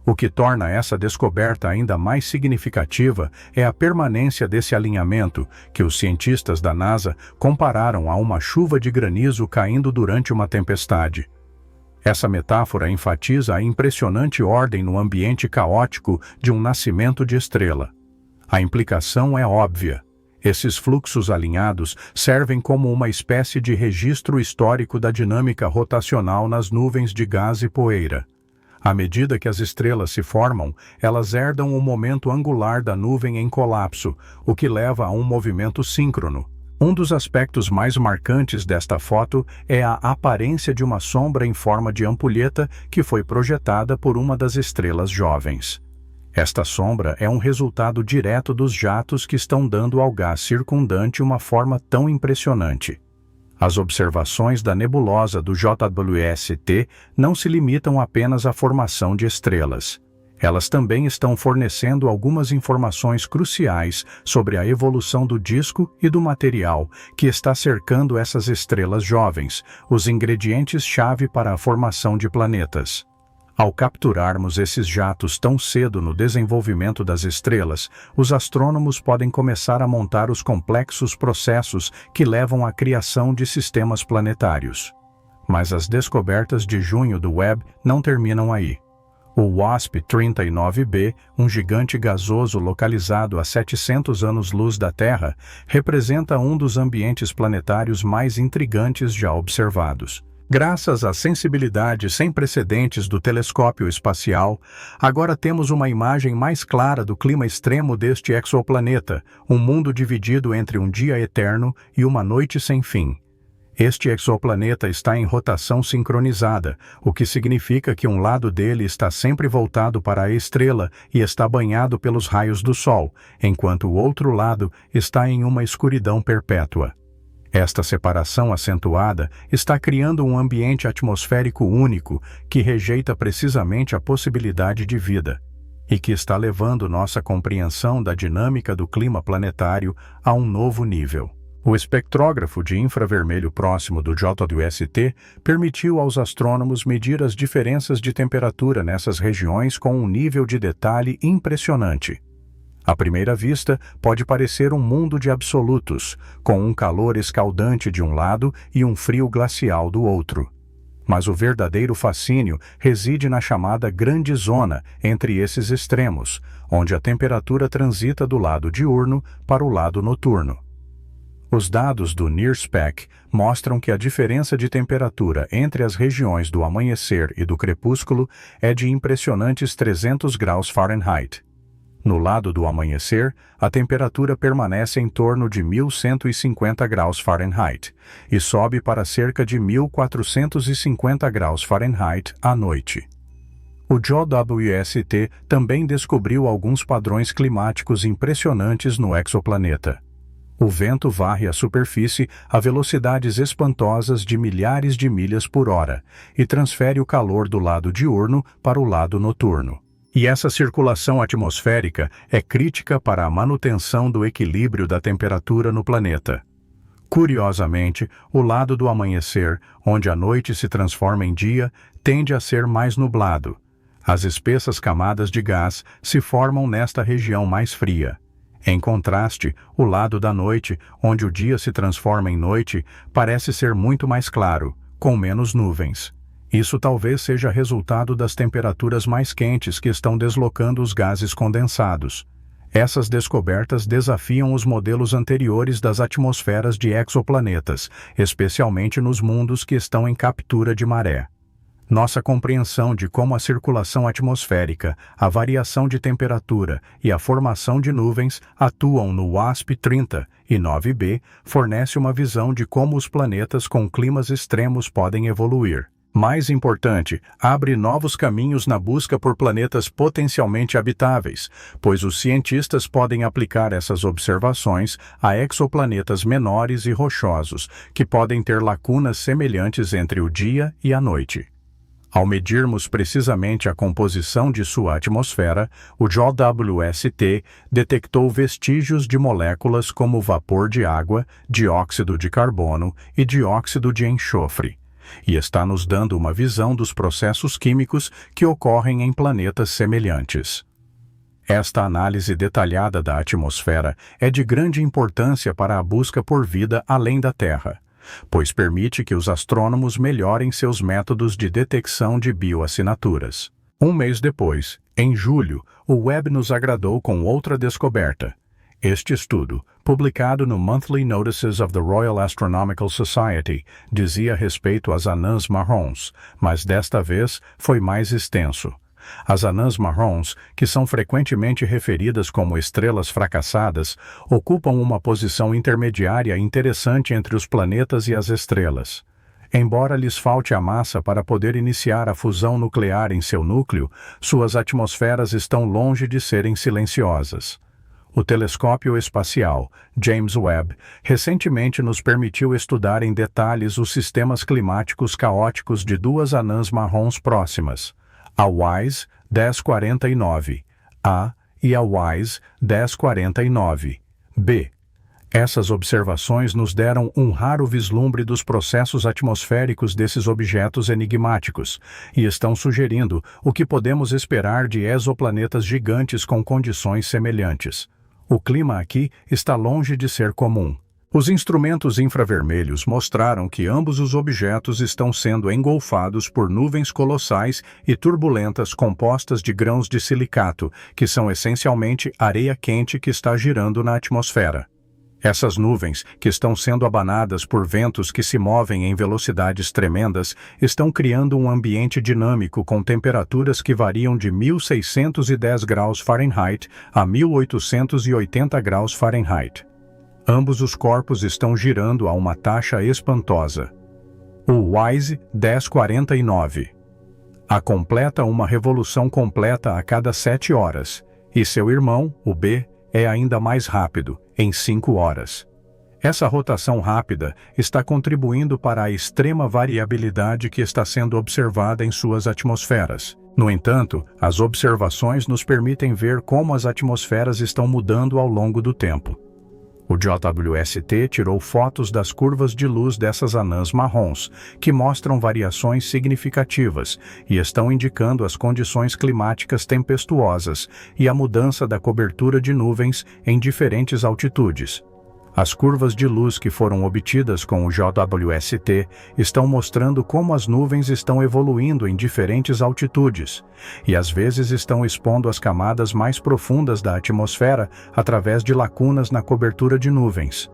O que torna essa descoberta ainda mais significativa é a permanência desse alinhamento, que os cientistas da NASA compararam a uma chuva de granizo caindo durante uma tempestade. Essa metáfora enfatiza a impressionante ordem no ambiente caótico de um nascimento de estrela. A implicação é óbvia. Esses fluxos alinhados servem como uma espécie de registro histórico da dinâmica rotacional nas nuvens de gás e poeira. À medida que as estrelas se formam, elas herdam o momento angular da nuvem em colapso, o que leva a um movimento síncrono. Um dos aspectos mais marcantes desta foto é a aparência de uma sombra em forma de ampulheta que foi projetada por uma das estrelas jovens. Esta sombra é um resultado direto dos jatos que estão dando ao gás circundante uma forma tão impressionante. As observações da nebulosa do JWST não se limitam apenas à formação de estrelas. Elas também estão fornecendo algumas informações cruciais sobre a evolução do disco e do material que está cercando essas estrelas jovens, os ingredientes-chave para a formação de planetas. Ao capturarmos esses jatos tão cedo no desenvolvimento das estrelas, os astrônomos podem começar a montar os complexos processos que levam à criação de sistemas planetários. Mas as descobertas de junho do Webb não terminam aí. O WASP-39b, um gigante gasoso localizado a 700 anos-luz da Terra, representa um dos ambientes planetários mais intrigantes já observados. Graças à sensibilidade sem precedentes do telescópio espacial, agora temos uma imagem mais clara do clima extremo deste exoplaneta, um mundo dividido entre um dia eterno e uma noite sem fim. Este exoplaneta está em rotação sincronizada, o que significa que um lado dele está sempre voltado para a estrela e está banhado pelos raios do Sol, enquanto o outro lado está em uma escuridão perpétua. Esta separação acentuada está criando um ambiente atmosférico único que rejeita precisamente a possibilidade de vida e que está levando nossa compreensão da dinâmica do clima planetário a um novo nível. O espectrógrafo de infravermelho próximo do JWST permitiu aos astrônomos medir as diferenças de temperatura nessas regiões com um nível de detalhe impressionante. À primeira vista, pode parecer um mundo de absolutos, com um calor escaldante de um lado e um frio glacial do outro. Mas o verdadeiro fascínio reside na chamada grande zona entre esses extremos, onde a temperatura transita do lado diurno para o lado noturno. Os dados do NIRSPEC mostram que a diferença de temperatura entre as regiões do amanhecer e do crepúsculo é de impressionantes 300 graus Fahrenheit. No lado do amanhecer, a temperatura permanece em torno de 1.150 graus Fahrenheit e sobe para cerca de 1.450 graus Fahrenheit à noite. O JWST também descobriu alguns padrões climáticos impressionantes no exoplaneta. O vento varre a superfície a velocidades espantosas de milhares de milhas por hora e transfere o calor do lado diurno para o lado noturno. E essa circulação atmosférica é crítica para a manutenção do equilíbrio da temperatura no planeta. Curiosamente, o lado do amanhecer, onde a noite se transforma em dia, tende a ser mais nublado. As espessas camadas de gás se formam nesta região mais fria. Em contraste, o lado da noite, onde o dia se transforma em noite, parece ser muito mais claro, com menos nuvens. Isso talvez seja resultado das temperaturas mais quentes que estão deslocando os gases condensados. Essas descobertas desafiam os modelos anteriores das atmosferas de exoplanetas, especialmente nos mundos que estão em captura de maré. Nossa compreensão de como a circulação atmosférica, a variação de temperatura e a formação de nuvens atuam no WASP-30 e 9b fornece uma visão de como os planetas com climas extremos podem evoluir. Mais importante, abre novos caminhos na busca por planetas potencialmente habitáveis, pois os cientistas podem aplicar essas observações a exoplanetas menores e rochosos, que podem ter lacunas semelhantes entre o dia e a noite. Ao medirmos precisamente a composição de sua atmosfera, o JWST detectou vestígios de moléculas como vapor de água, dióxido de carbono e dióxido de enxofre, e está nos dando uma visão dos processos químicos que ocorrem em planetas semelhantes. Esta análise detalhada da atmosfera é de grande importância para a busca por vida além da Terra, pois permite que os astrônomos melhorem seus métodos de detecção de bioassinaturas. Um mês depois, em julho, o Webb nos agradou com outra descoberta. Este estudo, publicado no Monthly Notices of the Royal Astronomical Society, dizia respeito às anãs marrons, mas desta vez foi mais extenso. As anãs marrons, que são frequentemente referidas como estrelas fracassadas, ocupam uma posição intermediária interessante entre os planetas e as estrelas. Embora lhes falte a massa para poder iniciar a fusão nuclear em seu núcleo, suas atmosferas estão longe de serem silenciosas. O telescópio espacial, James Webb, recentemente nos permitiu estudar em detalhes os sistemas climáticos caóticos de duas anãs marrons próximas, a WISE 1049A e a WISE 1049B. Essas observações nos deram um raro vislumbre dos processos atmosféricos desses objetos enigmáticos e estão sugerindo o que podemos esperar de exoplanetas gigantes com condições semelhantes. O clima aqui está longe de ser comum. Os instrumentos infravermelhos mostraram que ambos os objetos estão sendo engolfados por nuvens colossais e turbulentas compostas de grãos de silicato, que são essencialmente areia quente que está girando na atmosfera. Essas nuvens, que estão sendo abanadas por ventos que se movem em velocidades tremendas, estão criando um ambiente dinâmico com temperaturas que variam de 1.610 graus Fahrenheit a 1.880 graus Fahrenheit. Ambos os corpos estão girando a uma taxa espantosa. O WISE 1049 completa uma revolução completa a cada 7 horas, e seu irmão, o B, é ainda mais rápido, em 5 horas. Essa rotação rápida está contribuindo para a extrema variabilidade que está sendo observada em suas atmosferas. No entanto, as observações nos permitem ver como as atmosferas estão mudando ao longo do tempo. O JWST tirou fotos das curvas de luz dessas anãs marrons, que mostram variações significativas e estão indicando as condições climáticas tempestuosas e a mudança da cobertura de nuvens em diferentes altitudes. As curvas de luz que foram obtidas com o JWST estão mostrando como as nuvens estão evoluindo em diferentes altitudes, e às vezes estão expondo as camadas mais profundas da atmosfera através de lacunas na cobertura de nuvens.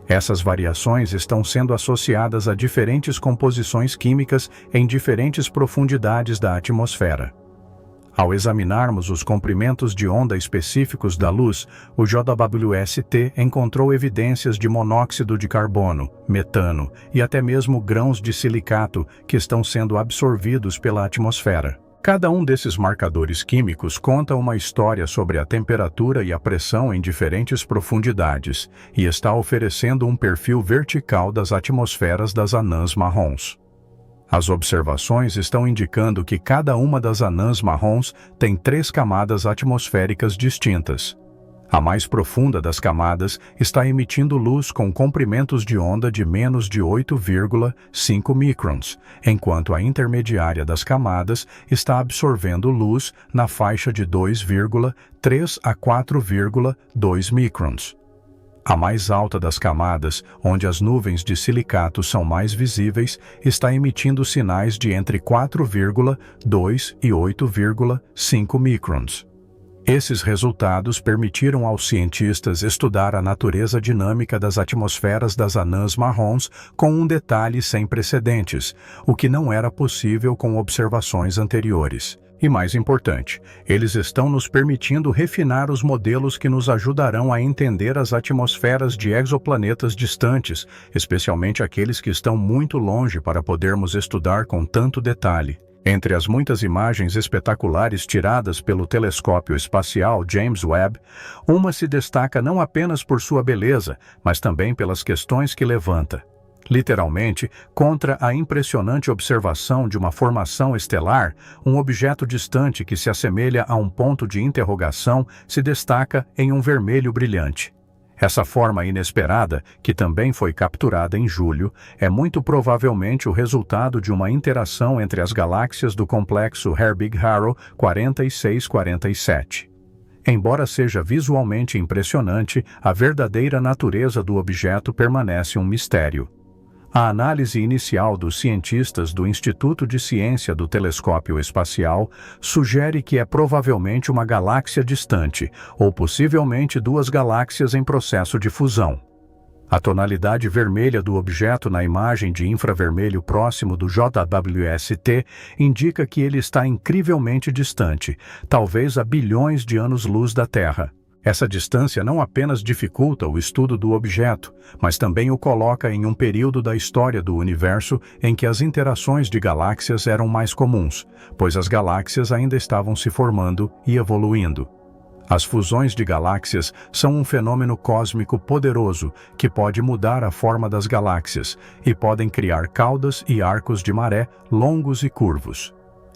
Essas variações estão sendo associadas a diferentes composições químicas em diferentes profundidades da atmosfera. Ao examinarmos os comprimentos de onda específicos da luz, o JWST encontrou evidências de monóxido de carbono, metano e até mesmo grãos de silicato que estão sendo absorvidos pela atmosfera. Cada um desses marcadores químicos conta uma história sobre a temperatura e a pressão em diferentes profundidades e está oferecendo um perfil vertical das atmosferas das anãs marrons. As observações estão indicando que cada uma das anãs marrons tem 3 camadas atmosféricas distintas. A mais profunda das camadas está emitindo luz com comprimentos de onda de menos de 8,5 microns, enquanto a intermediária das camadas está absorvendo luz na faixa de 2,3 a 4,2 microns. A mais alta das camadas, onde as nuvens de silicato são mais visíveis, está emitindo sinais de entre 4,2 e 8,5 microns. Esses resultados permitiram aos cientistas estudar a natureza dinâmica das atmosferas das anãs marrons com um detalhe sem precedentes, o que não era possível com observações anteriores. E mais importante, eles estão nos permitindo refinar os modelos que nos ajudarão a entender as atmosferas de exoplanetas distantes, especialmente aqueles que estão muito longe para podermos estudar com tanto detalhe. Entre as muitas imagens espetaculares tiradas pelo telescópio espacial James Webb, uma se destaca não apenas por sua beleza, mas também pelas questões que levanta. Literalmente, contra a impressionante observação de uma formação estelar, um objeto distante que se assemelha a um ponto de interrogação se destaca em um vermelho brilhante. Essa forma inesperada, que também foi capturada em julho, é muito provavelmente o resultado de uma interação entre as galáxias do complexo Herbig-Haro 4647. Embora seja visualmente impressionante, a verdadeira natureza do objeto permanece um mistério. A análise inicial dos cientistas do Instituto de Ciência do Telescópio Espacial sugere que é provavelmente uma galáxia distante, ou possivelmente duas galáxias em processo de fusão. A tonalidade vermelha do objeto na imagem de infravermelho próximo do JWST indica que ele está incrivelmente distante, talvez a bilhões de anos-luz da Terra. Essa distância não apenas dificulta o estudo do objeto, mas também o coloca em um período da história do universo em que as interações de galáxias eram mais comuns, pois as galáxias ainda estavam se formando e evoluindo. As fusões de galáxias são um fenômeno cósmico poderoso que pode mudar a forma das galáxias e podem criar caudas e arcos de maré longos e curvos.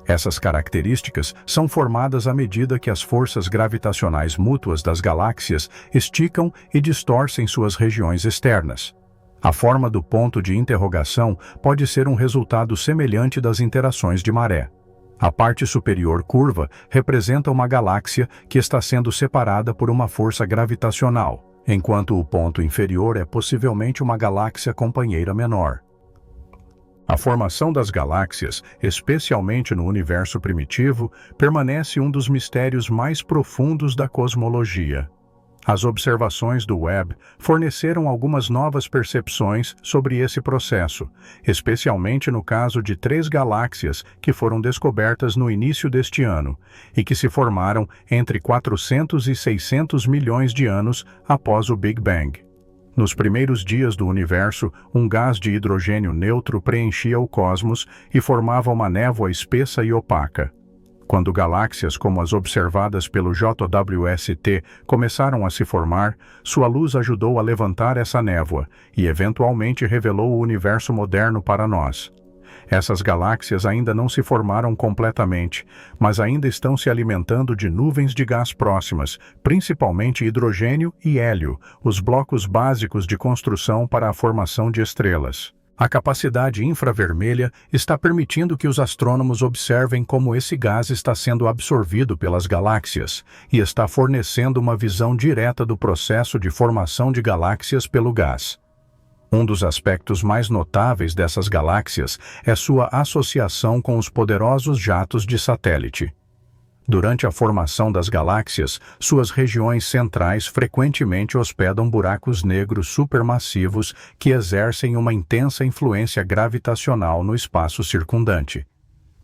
Essas características são formadas à medida que as forças gravitacionais mútuas das galáxias esticam e distorcem suas regiões externas. A forma do ponto de interrogação pode ser um resultado semelhante das interações de maré. A parte superior curva representa uma galáxia que está sendo separada por uma força gravitacional, enquanto o ponto inferior é possivelmente uma galáxia companheira menor. A formação das galáxias, especialmente no universo primitivo, permanece um dos mistérios mais profundos da cosmologia. As observações do Webb forneceram algumas novas percepções sobre esse processo, especialmente no caso de 3 galáxias que foram descobertas no início deste ano e que se formaram entre 400 e 600 milhões de anos após o Big Bang. Nos primeiros dias do universo, um gás de hidrogênio neutro preenchia o cosmos e formava uma névoa espessa e opaca. Quando galáxias como as observadas pelo JWST começaram a se formar, sua luz ajudou a levantar essa névoa e eventualmente revelou o universo moderno para nós. Essas galáxias ainda não se formaram completamente, mas ainda estão se alimentando de nuvens de gás próximas, principalmente hidrogênio e hélio, os blocos básicos de construção para a formação de estrelas. A capacidade infravermelha está permitindo que os astrônomos observem como esse gás está sendo absorvido pelas galáxias e está fornecendo uma visão direta do processo de formação de galáxias pelo gás. Um dos aspectos mais notáveis dessas galáxias é sua associação com os poderosos jatos de satélite. Durante a formação das galáxias, suas regiões centrais frequentemente hospedam buracos negros supermassivos que exercem uma intensa influência gravitacional no espaço circundante.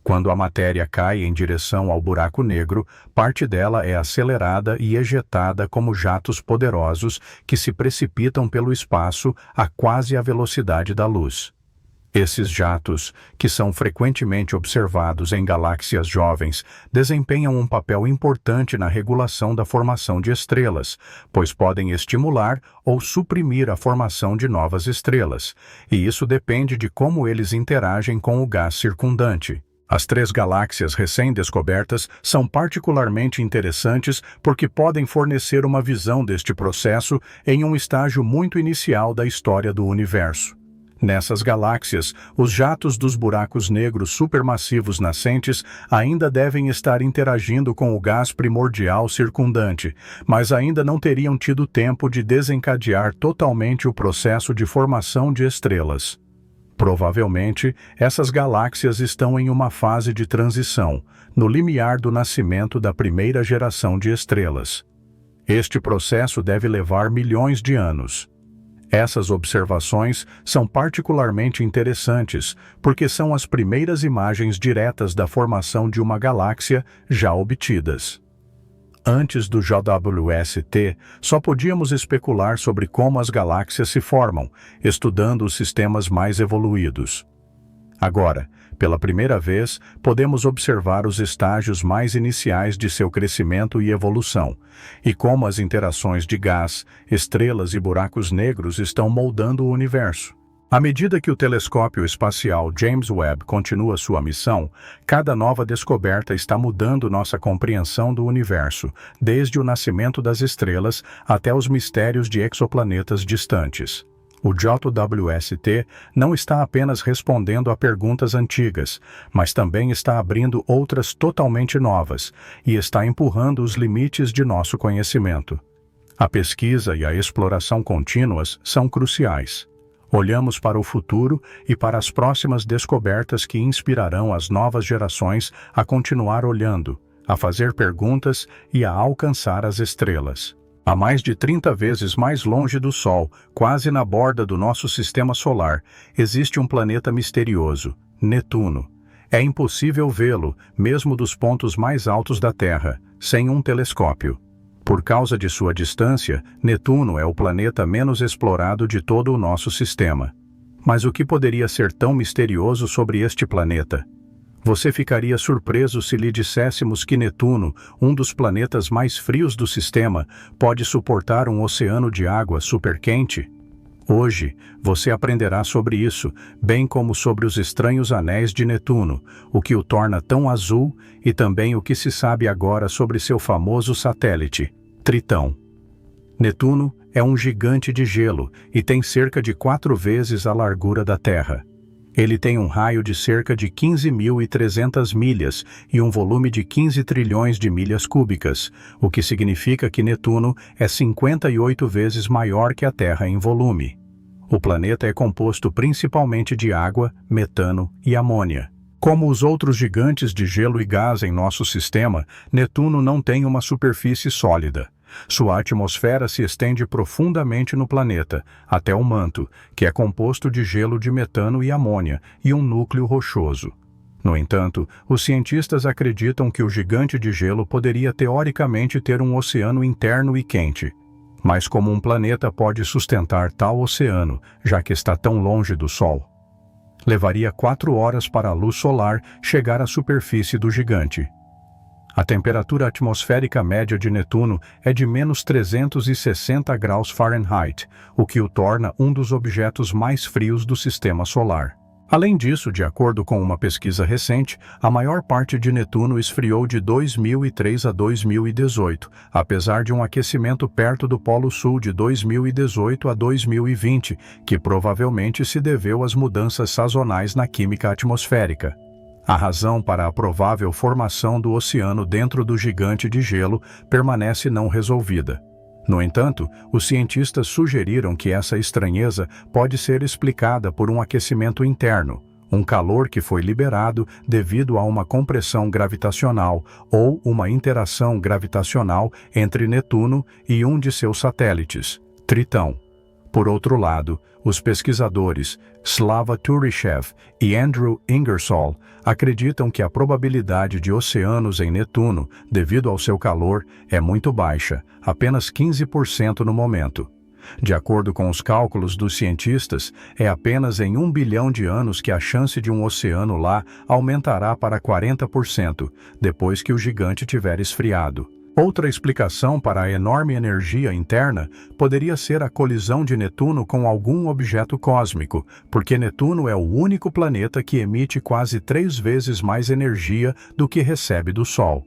Quando a matéria cai em direção ao buraco negro, parte dela é acelerada e ejetada como jatos poderosos que se precipitam pelo espaço a quase a velocidade da luz. Esses jatos, que são frequentemente observados em galáxias jovens, desempenham um papel importante na regulação da formação de estrelas, pois podem estimular ou suprimir a formação de novas estrelas, e isso depende de como eles interagem com o gás circundante. As 3 galáxias recém-descobertas são particularmente interessantes porque podem fornecer uma visão deste processo em um estágio muito inicial da história do universo. Nessas galáxias, os jatos dos buracos negros supermassivos nascentes ainda devem estar interagindo com o gás primordial circundante, mas ainda não teriam tido tempo de desencadear totalmente o processo de formação de estrelas. Provavelmente, essas galáxias estão em uma fase de transição, no limiar do nascimento da primeira geração de estrelas. Este processo deve levar milhões de anos. Essas observações são particularmente interessantes porque são as primeiras imagens diretas da formação de uma galáxia já obtidas. Antes do JWST, só podíamos especular sobre como as galáxias se formam, estudando os sistemas mais evoluídos. Agora, pela primeira vez, podemos observar os estágios mais iniciais de seu crescimento e evolução, e como as interações de gás, estrelas e buracos negros estão moldando o universo. À medida que o telescópio espacial James Webb continua sua missão, cada nova descoberta está mudando nossa compreensão do universo, desde o nascimento das estrelas até os mistérios de exoplanetas distantes. O JWST não está apenas respondendo a perguntas antigas, mas também está abrindo outras totalmente novas e está empurrando os limites de nosso conhecimento. A pesquisa e a exploração contínuas são cruciais. Olhamos para o futuro e para as próximas descobertas que inspirarão as novas gerações a continuar olhando, a fazer perguntas e a alcançar as estrelas. A mais de 30 vezes mais longe do Sol, quase na borda do nosso sistema solar, existe um planeta misterioso, Netuno. É impossível vê-lo, mesmo dos pontos mais altos da Terra, sem um telescópio. Por causa de sua distância, Netuno é o planeta menos explorado de todo o nosso sistema. Mas o que poderia ser tão misterioso sobre este planeta? Você ficaria surpreso se lhe disséssemos que Netuno, um dos planetas mais frios do sistema, pode suportar um oceano de água superquente? Hoje, você aprenderá sobre isso, bem como sobre os estranhos anéis de Netuno, o que o torna tão azul e também o que se sabe agora sobre seu famoso satélite, Tritão. Netuno é um gigante de gelo e tem cerca de 4 vezes a largura da Terra. Ele tem um raio de cerca de 15.300 milhas e um volume de 15 trilhões de milhas cúbicas, o que significa que Netuno é 58 vezes maior que a Terra em volume. O planeta é composto principalmente de água, metano e amônia. Como os outros gigantes de gelo e gás em nosso sistema, Netuno não tem uma superfície sólida. Sua atmosfera se estende profundamente no planeta, até o manto, que é composto de gelo de metano e amônia, e um núcleo rochoso. No entanto, os cientistas acreditam que o gigante de gelo poderia teoricamente ter um oceano interno e quente. Mas como um planeta pode sustentar tal oceano, já que está tão longe do Sol? Levaria 4 horas para a luz solar chegar à superfície do gigante. A temperatura atmosférica média de Netuno é de menos 360 graus Fahrenheit, o que o torna um dos objetos mais frios do sistema solar. Além disso, de acordo com uma pesquisa recente, a maior parte de Netuno esfriou de 2003 a 2018, apesar de um aquecimento perto do Polo Sul de 2018 a 2020, que provavelmente se deveu às mudanças sazonais na química atmosférica. A razão para a provável formação do oceano dentro do gigante de gelo permanece não resolvida. No entanto, os cientistas sugeriram que essa estranheza pode ser explicada por um aquecimento interno, um calor que foi liberado devido a uma compressão gravitacional ou uma interação gravitacional entre Netuno e um de seus satélites, Tritão. Por outro lado, os pesquisadores Slava Turishev e Andrew Ingersoll acreditam que a probabilidade de oceanos em Netuno, devido ao seu calor, é muito baixa, apenas 15% no momento. De acordo com os cálculos dos cientistas, é apenas em 1 bilhão de anos que a chance de um oceano lá aumentará para 40%, depois que o gigante tiver esfriado. Outra explicação para a enorme energia interna poderia ser a colisão de Netuno com algum objeto cósmico, porque Netuno é o único planeta que emite quase 3 vezes mais energia do que recebe do Sol.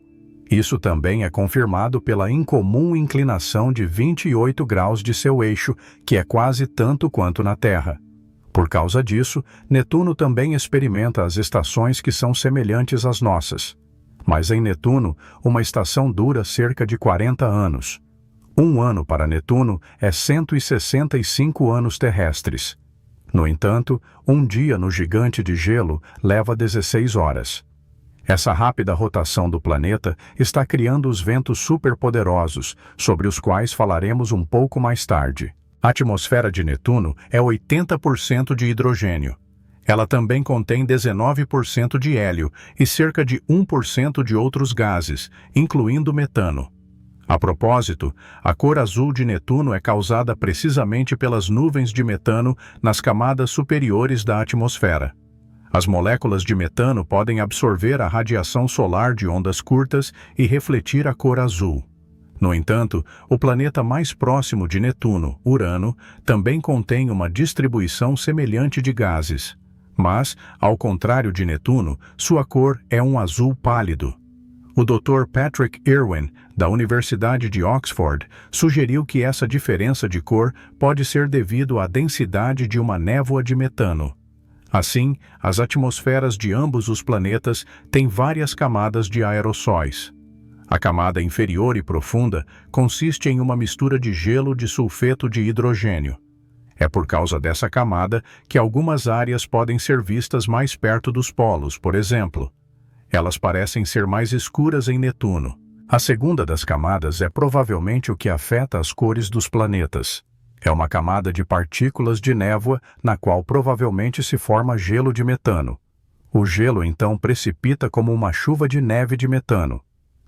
Isso também é confirmado pela incomum inclinação de 28 graus de seu eixo, que é quase tanto quanto na Terra. Por causa disso, Netuno também experimenta as estações que são semelhantes às nossas. Mas em Netuno, uma estação dura cerca de 40 anos. Um ano para Netuno é 165 anos terrestres. No entanto, um dia no gigante de gelo leva 16 horas. Essa rápida rotação do planeta está criando os ventos superpoderosos, sobre os quais falaremos um pouco mais tarde. A atmosfera de Netuno é 80% de hidrogênio. Ela também contém 19% de hélio e cerca de 1% de outros gases, incluindo metano. A propósito, a cor azul de Netuno é causada precisamente pelas nuvens de metano nas camadas superiores da atmosfera. As moléculas de metano podem absorver a radiação solar de ondas curtas e refletir a cor azul. No entanto, o planeta mais próximo de Netuno, Urano, também contém uma distribuição semelhante de gases. Mas, ao contrário de Netuno, sua cor é um azul pálido. O Dr. Patrick Irwin, da Universidade de Oxford, sugeriu que essa diferença de cor pode ser devido à densidade de uma névoa de metano. Assim, as atmosferas de ambos os planetas têm várias camadas de aerossóis. A camada inferior e profunda consiste em uma mistura de gelo de sulfeto de hidrogênio. É por causa dessa camada que algumas áreas podem ser vistas mais perto dos polos, por exemplo. Elas parecem ser mais escuras em Netuno. A segunda das camadas é provavelmente o que afeta as cores dos planetas. É uma camada de partículas de névoa na qual provavelmente se forma gelo de metano. O gelo então precipita como uma chuva de neve de metano.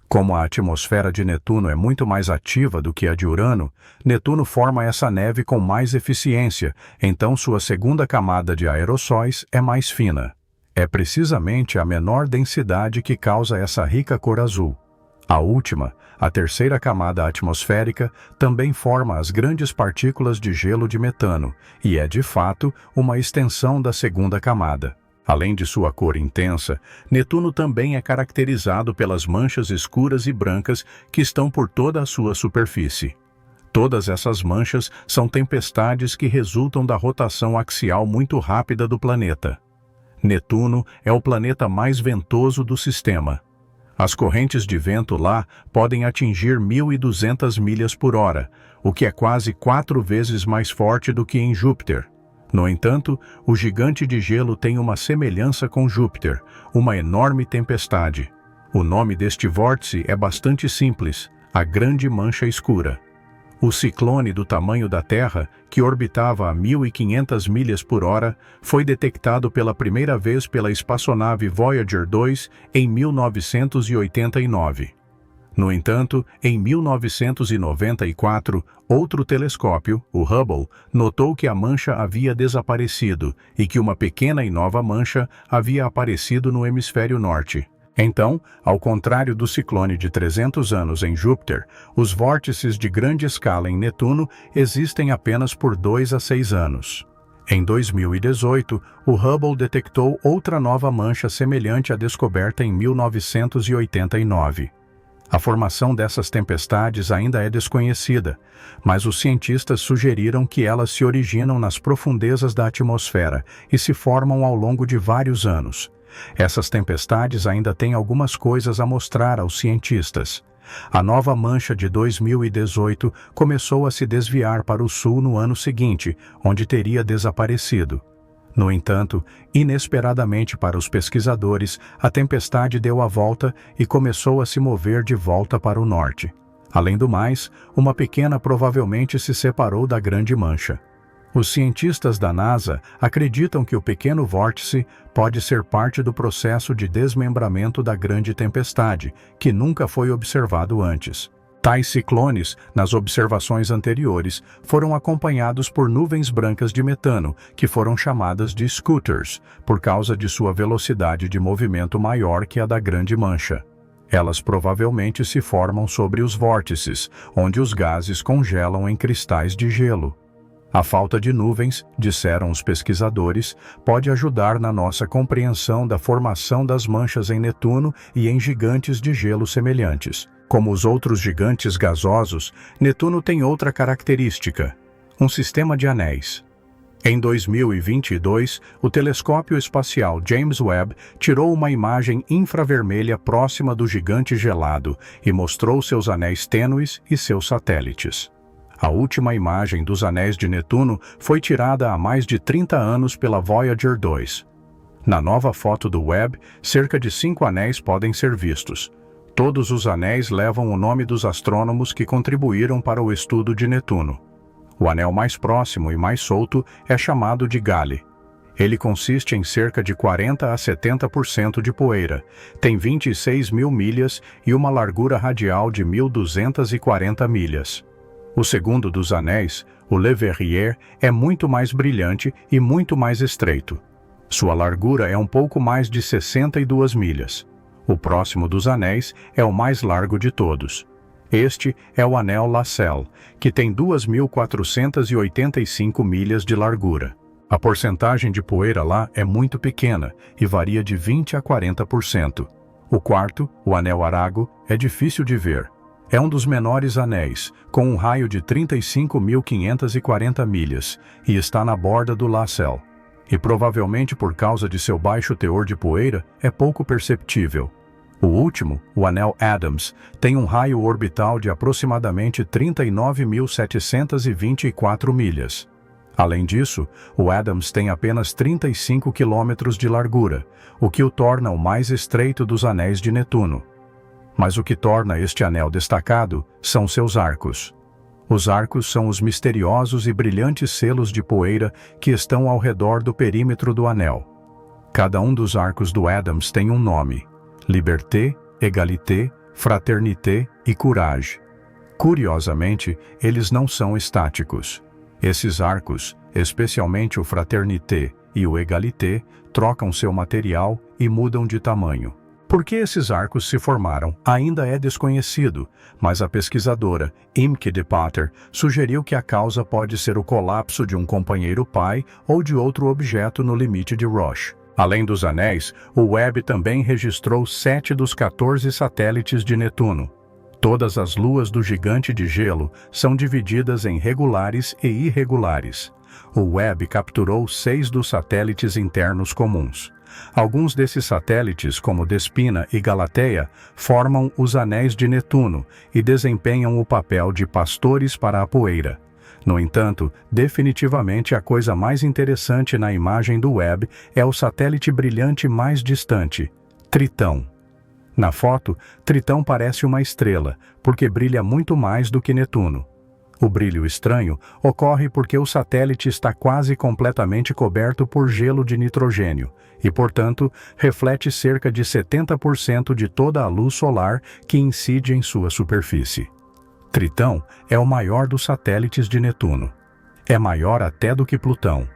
Como a atmosfera de Netuno é muito mais ativa do que a de Urano, Netuno forma essa neve com mais eficiência, então sua segunda camada de aerossóis é mais fina. É precisamente a menor densidade que causa essa rica cor azul. A última, a terceira camada atmosférica, também forma as grandes partículas de gelo de metano, e é de fato uma extensão da segunda camada. Além de sua cor intensa, Netuno também é caracterizado pelas manchas escuras e brancas que estão por toda a sua superfície. Todas essas manchas são tempestades que resultam da rotação axial muito rápida do planeta. Netuno é o planeta mais ventoso do sistema. As correntes de vento lá podem atingir 1.200 milhas por hora, o que é quase 4 vezes mais forte do que em Júpiter. No entanto, o gigante de gelo tem uma semelhança com Júpiter, uma enorme tempestade. O nome deste vórtice é bastante simples, a Grande Mancha Escura. O ciclone do tamanho da Terra, que orbitava a 1.500 milhas por hora, foi detectado pela primeira vez pela espaçonave Voyager 2 em 1989. No entanto, em 1994, outro telescópio, o Hubble, notou que a mancha havia desaparecido e que uma pequena e nova mancha havia aparecido no hemisfério norte. Então, ao contrário do ciclone de 300 anos em Júpiter, os vórtices de grande escala em Netuno existem apenas por 2 a 6 anos. Em 2018, o Hubble detectou outra nova mancha semelhante à descoberta em 1989. A formação dessas tempestades ainda é desconhecida, mas os cientistas sugeriram que elas se originam nas profundezas da atmosfera e se formam ao longo de vários anos. Essas tempestades ainda têm algumas coisas a mostrar aos cientistas. A nova mancha de 2018 começou a se desviar para o sul no ano seguinte, onde teria desaparecido. No entanto, inesperadamente para os pesquisadores, a tempestade deu a volta e começou a se mover de volta para o norte. Além do mais, uma pequena provavelmente se separou da grande mancha. Os cientistas da NASA acreditam que o pequeno vórtice pode ser parte do processo de desmembramento da grande tempestade, que nunca foi observado antes. Tais ciclones, nas observações anteriores, foram acompanhados por nuvens brancas de metano, que foram chamadas de scooters, por causa de sua velocidade de movimento maior que a da grande mancha. Elas provavelmente se formam sobre os vórtices, onde os gases congelam em cristais de gelo. A falta de nuvens, disseram os pesquisadores, pode ajudar na nossa compreensão da formação das manchas em Netuno e em gigantes de gelo semelhantes. Como os outros gigantes gasosos, Netuno tem outra característica: um sistema de anéis. Em 2022, o telescópio espacial James Webb tirou uma imagem infravermelha próxima do gigante gelado e mostrou seus anéis tênues e seus satélites. A última imagem dos anéis de Netuno foi tirada há mais de 30 anos pela Voyager 2. Na nova foto do Webb, cerca de 5 anéis podem ser vistos. Todos os anéis levam o nome dos astrônomos que contribuíram para o estudo de Netuno. O anel mais próximo e mais solto é chamado de Gale. Ele consiste em cerca de 40 a 70% de poeira, tem 26 mil milhas e uma largura radial de 1.240 milhas. O segundo dos anéis, o Le Verrier, é muito mais brilhante e muito mais estreito. Sua largura é um pouco mais de 62 milhas. O próximo dos anéis é o mais largo de todos. Este é o anel Lassell, que tem 2.485 milhas de largura. A porcentagem de poeira lá é muito pequena e varia de 20 a 40%. O quarto, o anel Arago, é difícil de ver. É um dos menores anéis, com um raio de 35.540 milhas, e está na borda do Lassell. E provavelmente por causa de seu baixo teor de poeira, é pouco perceptível. O último, o anel Adams, tem um raio orbital de aproximadamente 39.724 milhas. Além disso, o Adams tem apenas 35 quilômetros de largura, o que o torna o mais estreito dos anéis de Netuno. Mas o que torna este anel destacado são seus arcos. Os arcos são os misteriosos e brilhantes selos de poeira que estão ao redor do perímetro do anel. Cada um dos arcos do Adams tem um nome: Liberté, Égalité, Fraternité e Courage. Curiosamente, eles não são estáticos. Esses arcos, especialmente o Fraternité e o Égalité, trocam seu material e mudam de tamanho. Por que esses arcos se formaram ainda é desconhecido, mas a pesquisadora Imke de Pater sugeriu que a causa pode ser o colapso de um companheiro pai ou de outro objeto no limite de Roche. Além dos anéis, o Webb também registrou 7 dos 14 satélites de Netuno. Todas as luas do gigante de gelo são divididas em regulares e irregulares. O Webb capturou 6 dos satélites internos comuns. Alguns desses satélites, como Despina e Galateia, formam os anéis de Netuno e desempenham o papel de pastores para a poeira. No entanto, definitivamente a coisa mais interessante na imagem do Webb é o satélite brilhante mais distante, Tritão. Na foto, Tritão parece uma estrela, porque brilha muito mais do que Netuno. O brilho estranho ocorre porque o satélite está quase completamente coberto por gelo de nitrogênio e, portanto, reflete cerca de 70% de toda a luz solar que incide em sua superfície. Tritão é o maior dos satélites de Netuno. É maior até do que Plutão.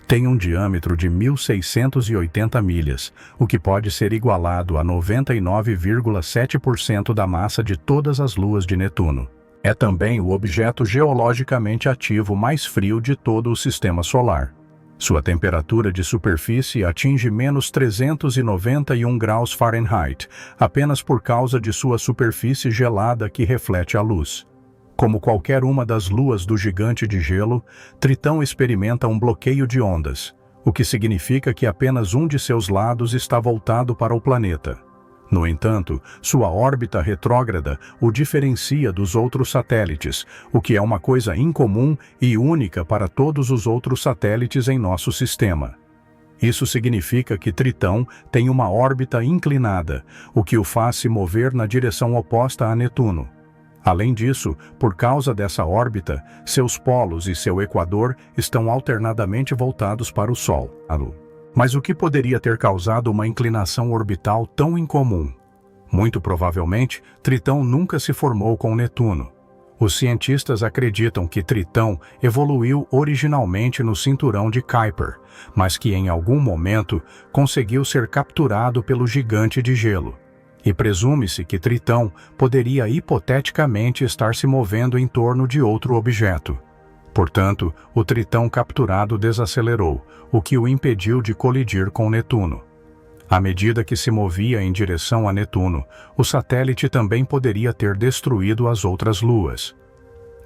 Tem um diâmetro de 1.680 milhas, o que pode ser igualado a 99,7% da massa de todas as luas de Netuno. É também o objeto geologicamente ativo mais frio de todo o sistema solar. Sua temperatura de superfície atinge menos 391 graus Fahrenheit, apenas por causa de sua superfície gelada que reflete a luz. Como qualquer uma das luas do gigante de gelo, Tritão experimenta um bloqueio de ondas, o que significa que apenas um de seus lados está voltado para o planeta. No entanto, sua órbita retrógrada o diferencia dos outros satélites, o que é uma coisa incomum e única para todos os outros satélites em nosso sistema. Isso significa que Tritão tem uma órbita inclinada, o que o faz se mover na direção oposta a Netuno. Além disso, por causa dessa órbita, seus polos e seu equador estão alternadamente voltados para o Sol. Mas o que poderia ter causado uma inclinação orbital tão incomum? Muito provavelmente, Tritão nunca se formou com Netuno. Os cientistas acreditam que Tritão evoluiu originalmente no cinturão de Kuiper, mas que em algum momento conseguiu ser capturado pelo gigante de gelo. E presume-se que Tritão poderia hipoteticamente estar se movendo em torno de outro objeto. Portanto, o Tritão capturado desacelerou, o que o impediu de colidir com Netuno. À medida que se movia em direção a Netuno, o satélite também poderia ter destruído as outras luas.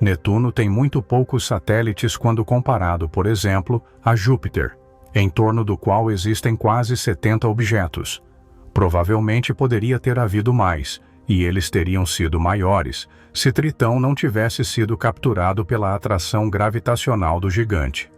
Netuno tem muito poucos satélites quando comparado, por exemplo, a Júpiter, em torno do qual existem quase 70 objetos. Provavelmente poderia ter havido mais, e eles teriam sido maiores, se Tritão não tivesse sido capturado pela atração gravitacional do gigante.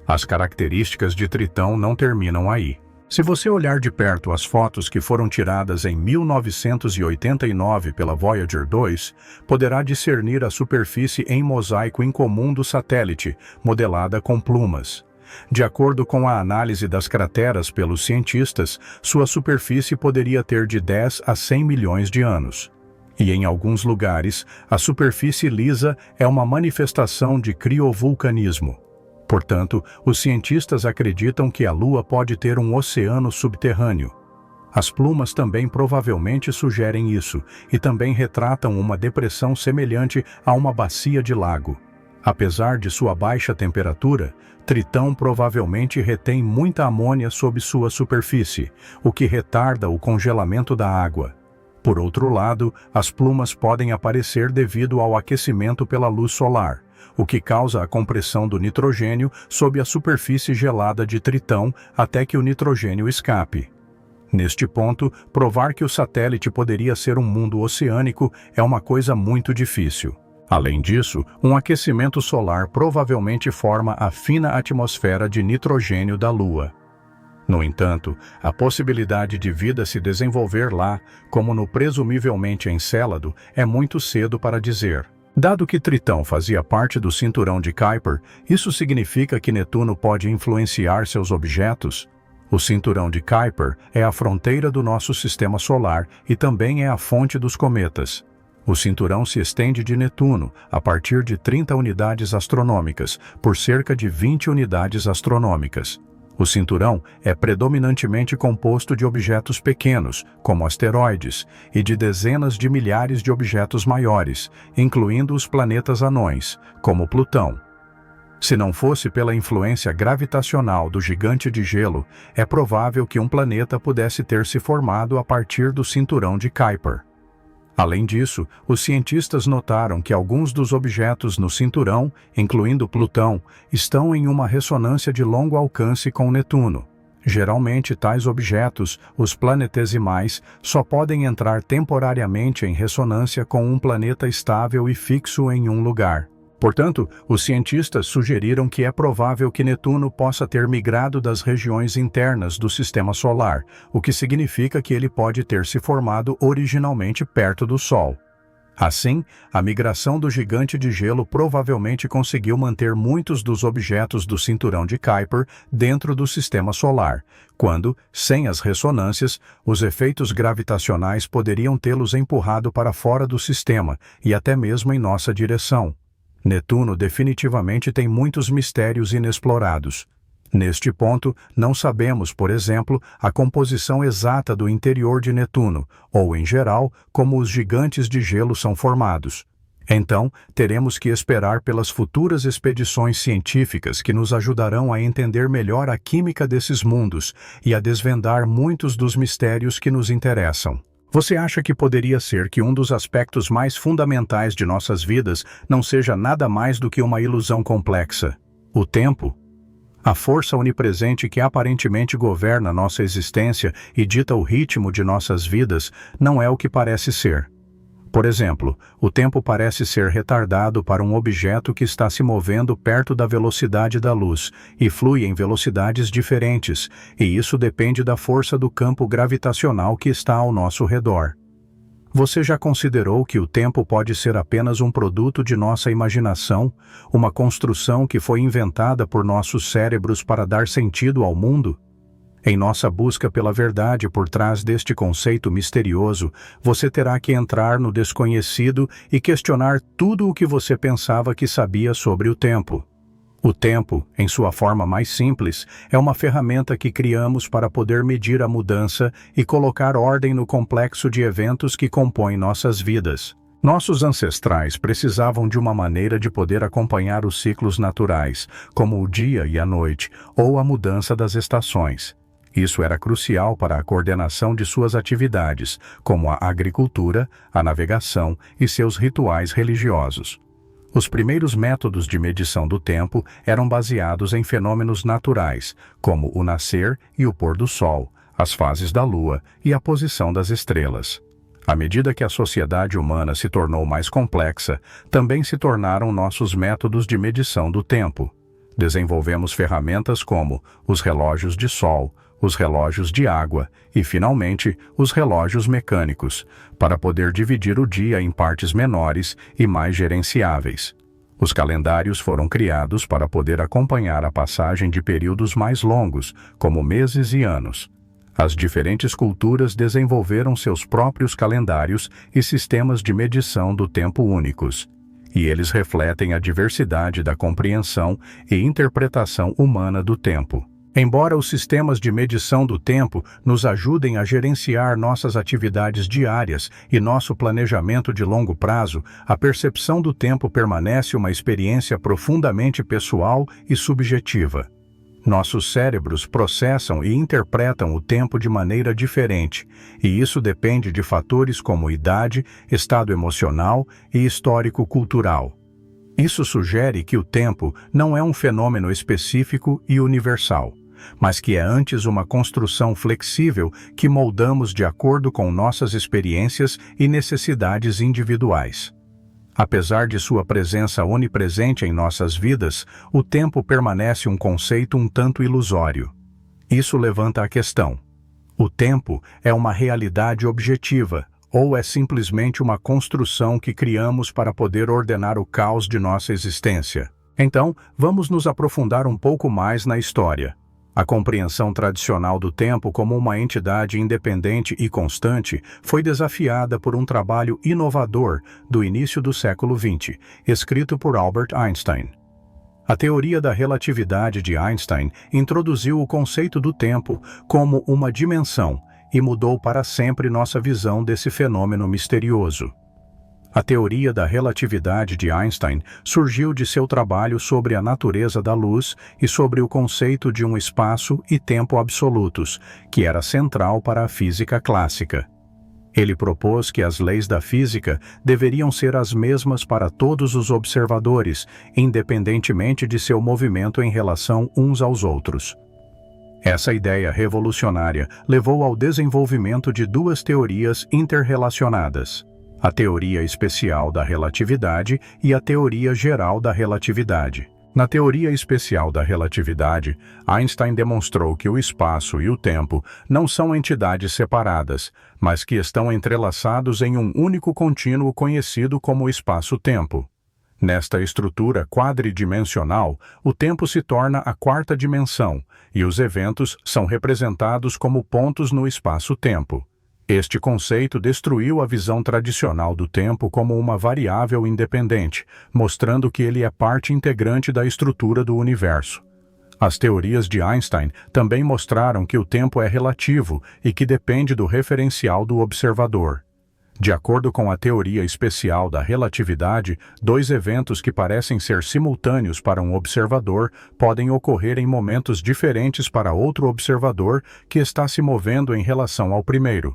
As características de Tritão não terminam aí. Se você olhar de perto as fotos que foram tiradas em 1989 pela Voyager 2, poderá discernir a superfície em mosaico incomum do satélite, modelada com plumas. De acordo com a análise das crateras pelos cientistas, sua superfície poderia ter de 10 a 100 milhões de anos. E em alguns lugares, a superfície lisa é uma manifestação de criovulcanismo. Portanto, os cientistas acreditam que a Lua pode ter um oceano subterrâneo. As plumas também provavelmente sugerem isso, e também retratam uma depressão semelhante a uma bacia de lago. Apesar de sua baixa temperatura, Tritão provavelmente retém muita amônia sob sua superfície, o que retarda o congelamento da água. Por outro lado, as plumas podem aparecer devido ao aquecimento pela luz solar, o que causa a compressão do nitrogênio sob a superfície gelada de Tritão até que o nitrogênio escape. Neste ponto, provar que o satélite poderia ser um mundo oceânico é uma coisa muito difícil. Além disso, um aquecimento solar provavelmente forma a fina atmosfera de nitrogênio da Lua. No entanto, a possibilidade de vida se desenvolver lá, como no presumivelmente Encélado, é muito cedo para dizer. Dado que Tritão fazia parte do cinturão de Kuiper, isso significa que Netuno pode influenciar seus objetos? O cinturão de Kuiper é a fronteira do nosso sistema solar e também é a fonte dos cometas. O cinturão se estende de Netuno, a partir de 30 unidades astronômicas, por cerca de 20 unidades astronômicas. O cinturão é predominantemente composto de objetos pequenos, como asteroides, e de dezenas de milhares de objetos maiores, incluindo os planetas anões, como Plutão. Se não fosse pela influência gravitacional do gigante de gelo, é provável que um planeta pudesse ter se formado a partir do cinturão de Kuiper. Além disso, os cientistas notaram que alguns dos objetos no cinturão, incluindo Plutão, estão em uma ressonância de longo alcance com Netuno. Geralmente, tais objetos, os planetesimais, só podem entrar temporariamente em ressonância com um planeta estável e fixo em um lugar. Portanto, os cientistas sugeriram que é provável que Netuno possa ter migrado das regiões internas do Sistema Solar, o que significa que ele pode ter se formado originalmente perto do Sol. Assim, a migração do gigante de gelo provavelmente conseguiu manter muitos dos objetos do cinturão de Kuiper dentro do Sistema Solar, quando, sem as ressonâncias, os efeitos gravitacionais poderiam tê-los empurrado para fora do sistema e até mesmo em nossa direção. Netuno definitivamente tem muitos mistérios inexplorados. Neste ponto, não sabemos, por exemplo, a composição exata do interior de Netuno, ou, em geral, como os gigantes de gelo são formados. Então, teremos que esperar pelas futuras expedições científicas que nos ajudarão a entender melhor a química desses mundos e a desvendar muitos dos mistérios que nos interessam. Você acha que poderia ser que um dos aspectos mais fundamentais de nossas vidas não seja nada mais do que uma ilusão complexa? O tempo? A força onipresente que aparentemente governa nossa existência e dita o ritmo de nossas vidas não é o que parece ser. Por exemplo, o tempo parece ser retardado para um objeto que está se movendo perto da velocidade da luz e flui em velocidades diferentes, e isso depende da força do campo gravitacional que está ao nosso redor. Você já considerou que o tempo pode ser apenas um produto de nossa imaginação, uma construção que foi inventada por nossos cérebros para dar sentido ao mundo? Em nossa busca pela verdade por trás deste conceito misterioso, você terá que entrar no desconhecido e questionar tudo o que você pensava que sabia sobre o tempo. O tempo, em sua forma mais simples, é uma ferramenta que criamos para poder medir a mudança e colocar ordem no complexo de eventos que compõem nossas vidas. Nossos ancestrais precisavam de uma maneira de poder acompanhar os ciclos naturais, como o dia e a noite, ou a mudança das estações. Isso era crucial para a coordenação de suas atividades, como a agricultura, a navegação e seus rituais religiosos. Os primeiros métodos de medição do tempo eram baseados em fenômenos naturais, como o nascer e o pôr do sol, as fases da lua e a posição das estrelas. À medida que a sociedade humana se tornou mais complexa, também se tornaram nossos métodos de medição do tempo. Desenvolvemos ferramentas como os relógios de sol, os relógios de água e, finalmente, os relógios mecânicos, para poder dividir o dia em partes menores e mais gerenciáveis. Os calendários foram criados para poder acompanhar a passagem de períodos mais longos, como meses e anos. As diferentes culturas desenvolveram seus próprios calendários e sistemas de medição do tempo únicos, e eles refletem a diversidade da compreensão e interpretação humana do tempo. Embora os sistemas de medição do tempo nos ajudem a gerenciar nossas atividades diárias e nosso planejamento de longo prazo, a percepção do tempo permanece uma experiência profundamente pessoal e subjetiva. Nossos cérebros processam e interpretam o tempo de maneira diferente, e isso depende de fatores como idade, estado emocional e histórico-cultural. Isso sugere que o tempo não é um fenômeno específico e universal, mas que é antes uma construção flexível que moldamos de acordo com nossas experiências e necessidades individuais. Apesar de sua presença onipresente em nossas vidas, o tempo permanece um conceito um tanto ilusório. Isso levanta a questão: o tempo é uma realidade objetiva, ou é simplesmente uma construção que criamos para poder ordenar o caos de nossa existência? Então, vamos nos aprofundar um pouco mais na história. A compreensão tradicional do tempo como uma entidade independente e constante foi desafiada por um trabalho inovador do início do século XX, escrito por Albert Einstein. A teoria da relatividade de Einstein introduziu o conceito do tempo como uma dimensão e mudou para sempre nossa visão desse fenômeno misterioso. A teoria da relatividade de Einstein surgiu de seu trabalho sobre a natureza da luz e sobre o conceito de um espaço e tempo absolutos, que era central para a física clássica. Ele propôs que as leis da física deveriam ser as mesmas para todos os observadores, independentemente de seu movimento em relação uns aos outros. Essa ideia revolucionária levou ao desenvolvimento de duas teorias interrelacionadas: a teoria especial da relatividade e a teoria geral da relatividade. Na teoria especial da relatividade, Einstein demonstrou que o espaço e o tempo não são entidades separadas, mas que estão entrelaçados em um único contínuo conhecido como espaço-tempo. Nesta estrutura quadridimensional, o tempo se torna a quarta dimensão, e os eventos são representados como pontos no espaço-tempo. Este conceito destruiu a visão tradicional do tempo como uma variável independente, mostrando que ele é parte integrante da estrutura do universo. As teorias de Einstein também mostraram que o tempo é relativo e que depende do referencial do observador. De acordo com a teoria especial da relatividade, dois eventos que parecem ser simultâneos para um observador podem ocorrer em momentos diferentes para outro observador que está se movendo em relação ao primeiro.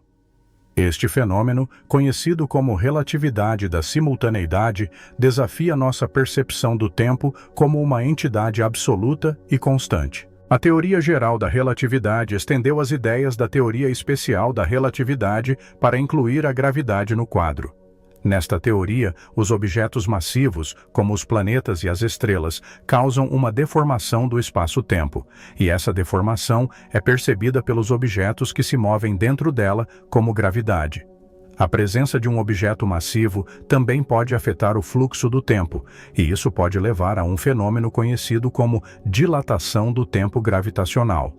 Este fenômeno, conhecido como relatividade da simultaneidade, desafia nossa percepção do tempo como uma entidade absoluta e constante. A teoria geral da relatividade estendeu as ideias da teoria especial da relatividade para incluir a gravidade no quadro. Nesta teoria, os objetos massivos, como os planetas e as estrelas, causam uma deformação do espaço-tempo, e essa deformação é percebida pelos objetos que se movem dentro dela como gravidade. A presença de um objeto massivo também pode afetar o fluxo do tempo, e isso pode levar a um fenômeno conhecido como dilatação do tempo gravitacional.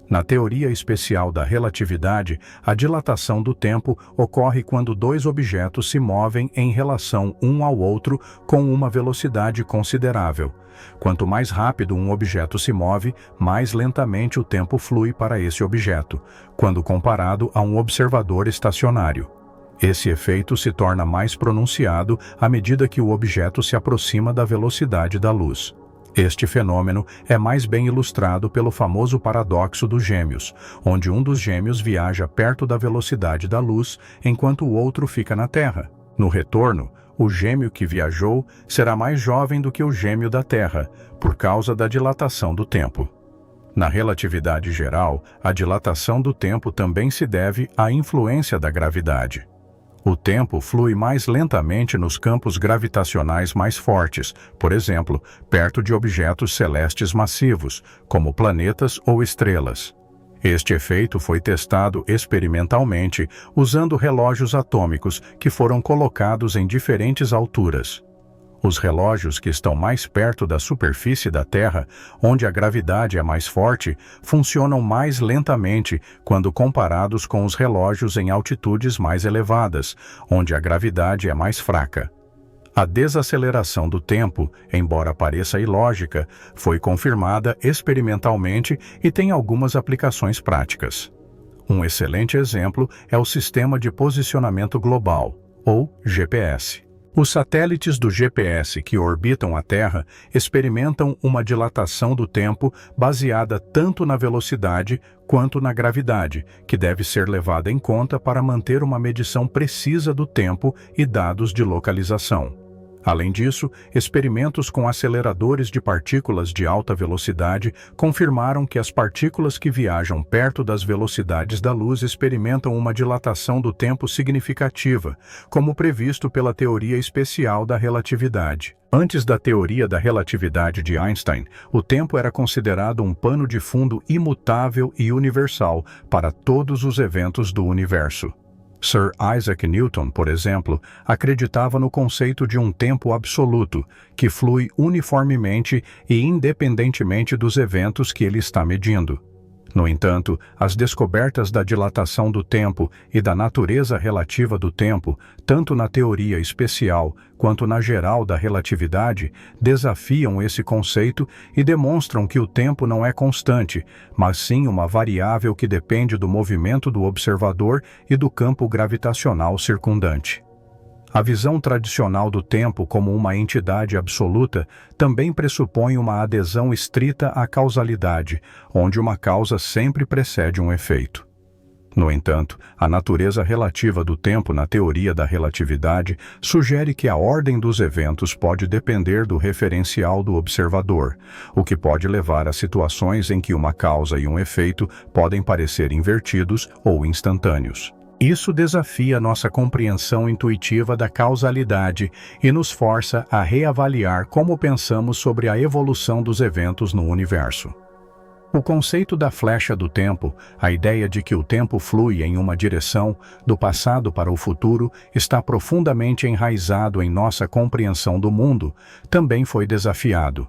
Na teoria especial da relatividade, a dilatação do tempo ocorre quando dois objetos se movem em relação um ao outro com uma velocidade considerável. Quanto mais rápido um objeto se move, mais lentamente o tempo flui para esse objeto, quando comparado a um observador estacionário. Esse efeito se torna mais pronunciado à medida que o objeto se aproxima da velocidade da luz. Este fenômeno é mais bem ilustrado pelo famoso paradoxo dos gêmeos, onde um dos gêmeos viaja perto da velocidade da luz, enquanto o outro fica na Terra. No retorno, o gêmeo que viajou será mais jovem do que o gêmeo da Terra, por causa da dilatação do tempo. Na relatividade geral, a dilatação do tempo também se deve à influência da gravidade. O tempo flui mais lentamente nos campos gravitacionais mais fortes, por exemplo, perto de objetos celestes massivos, como planetas ou estrelas. Este efeito foi testado experimentalmente usando relógios atômicos que foram colocados em diferentes alturas. Os relógios que estão mais perto da superfície da Terra, onde a gravidade é mais forte, funcionam mais lentamente quando comparados com os relógios em altitudes mais elevadas, onde a gravidade é mais fraca. A desaceleração do tempo, embora pareça ilógica, foi confirmada experimentalmente e tem algumas aplicações práticas. Um excelente exemplo é o Sistema de Posicionamento Global, ou GPS. Os satélites do GPS que orbitam a Terra experimentam uma dilatação do tempo baseada tanto na velocidade quanto na gravidade, que deve ser levada em conta para manter uma medição precisa do tempo e dados de localização. Além disso, experimentos com aceleradores de partículas de alta velocidade confirmaram que as partículas que viajam perto das velocidades da luz experimentam uma dilatação do tempo significativa, como previsto pela teoria especial da relatividade. Antes da teoria da relatividade de Einstein, o tempo era considerado um pano de fundo imutável e universal para todos os eventos do universo. Sir Isaac Newton, por exemplo, acreditava no conceito de um tempo absoluto, que flui uniformemente e independentemente dos eventos que ele está medindo. No entanto, as descobertas da dilatação do tempo e da natureza relativa do tempo, tanto na teoria especial quanto na geral da relatividade, desafiam esse conceito e demonstram que o tempo não é constante, mas sim uma variável que depende do movimento do observador e do campo gravitacional circundante. A visão tradicional do tempo como uma entidade absoluta também pressupõe uma adesão estrita à causalidade, onde uma causa sempre precede um efeito. No entanto, a natureza relativa do tempo na teoria da relatividade sugere que a ordem dos eventos pode depender do referencial do observador, o que pode levar a situações em que uma causa e um efeito podem parecer invertidos ou instantâneos. Isso desafia nossa compreensão intuitiva da causalidade e nos força a reavaliar como pensamos sobre a evolução dos eventos no universo. O conceito da flecha do tempo, a ideia de que o tempo flui em uma direção, do passado para o futuro, está profundamente enraizado em nossa compreensão do mundo, também foi desafiado.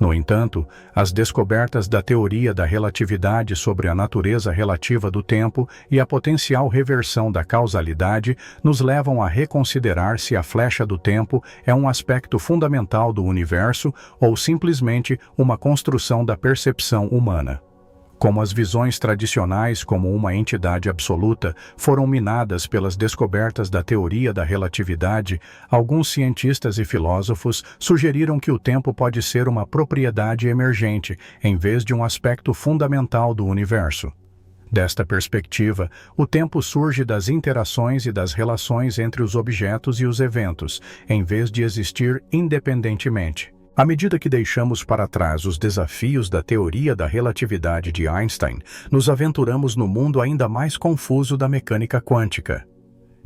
No entanto, as descobertas da teoria da relatividade sobre a natureza relativa do tempo e a potencial reversão da causalidade nos levam a reconsiderar se a flecha do tempo é um aspecto fundamental do universo ou simplesmente uma construção da percepção humana. Como as visões tradicionais como uma entidade absoluta foram minadas pelas descobertas da teoria da relatividade, alguns cientistas e filósofos sugeriram que o tempo pode ser uma propriedade emergente, em vez de um aspecto fundamental do universo. Desta perspectiva, o tempo surge das interações e das relações entre os objetos e os eventos, em vez de existir independentemente. À medida que deixamos para trás os desafios da teoria da relatividade de Einstein, nos aventuramos no mundo ainda mais confuso da mecânica quântica.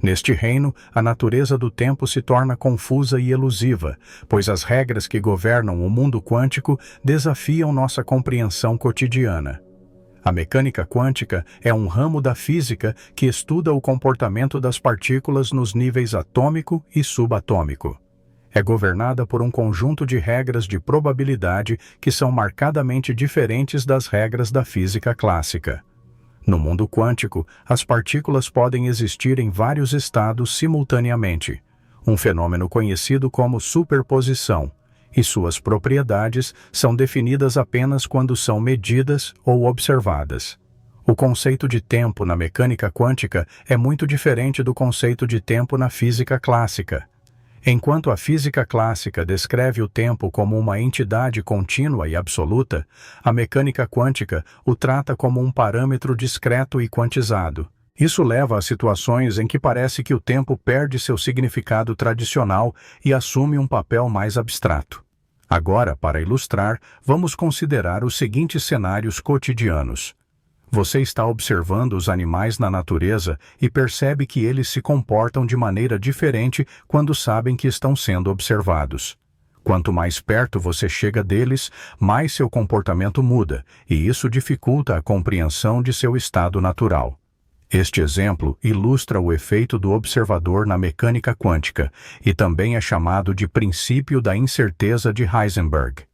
Neste reino, a natureza do tempo se torna confusa e elusiva, pois as regras que governam o mundo quântico desafiam nossa compreensão cotidiana. A mecânica quântica é um ramo da física que estuda o comportamento das partículas nos níveis atômico e subatômico. É governada por um conjunto de regras de probabilidade que são marcadamente diferentes das regras da física clássica. No mundo quântico, as partículas podem existir em vários estados simultaneamente, um fenômeno conhecido como superposição, e suas propriedades são definidas apenas quando são medidas ou observadas. O conceito de tempo na mecânica quântica é muito diferente do conceito de tempo na física clássica. Enquanto a física clássica descreve o tempo como uma entidade contínua e absoluta, a mecânica quântica o trata como um parâmetro discreto e quantizado. Isso leva a situações em que parece que o tempo perde seu significado tradicional e assume um papel mais abstrato. Agora, para ilustrar, vamos considerar os seguintes cenários cotidianos. Você está observando os animais na natureza e percebe que eles se comportam de maneira diferente quando sabem que estão sendo observados. Quanto mais perto você chega deles, mais seu comportamento muda, e isso dificulta a compreensão de seu estado natural. Este exemplo ilustra o efeito do observador na mecânica quântica e também é chamado de princípio da incerteza de Heisenberg.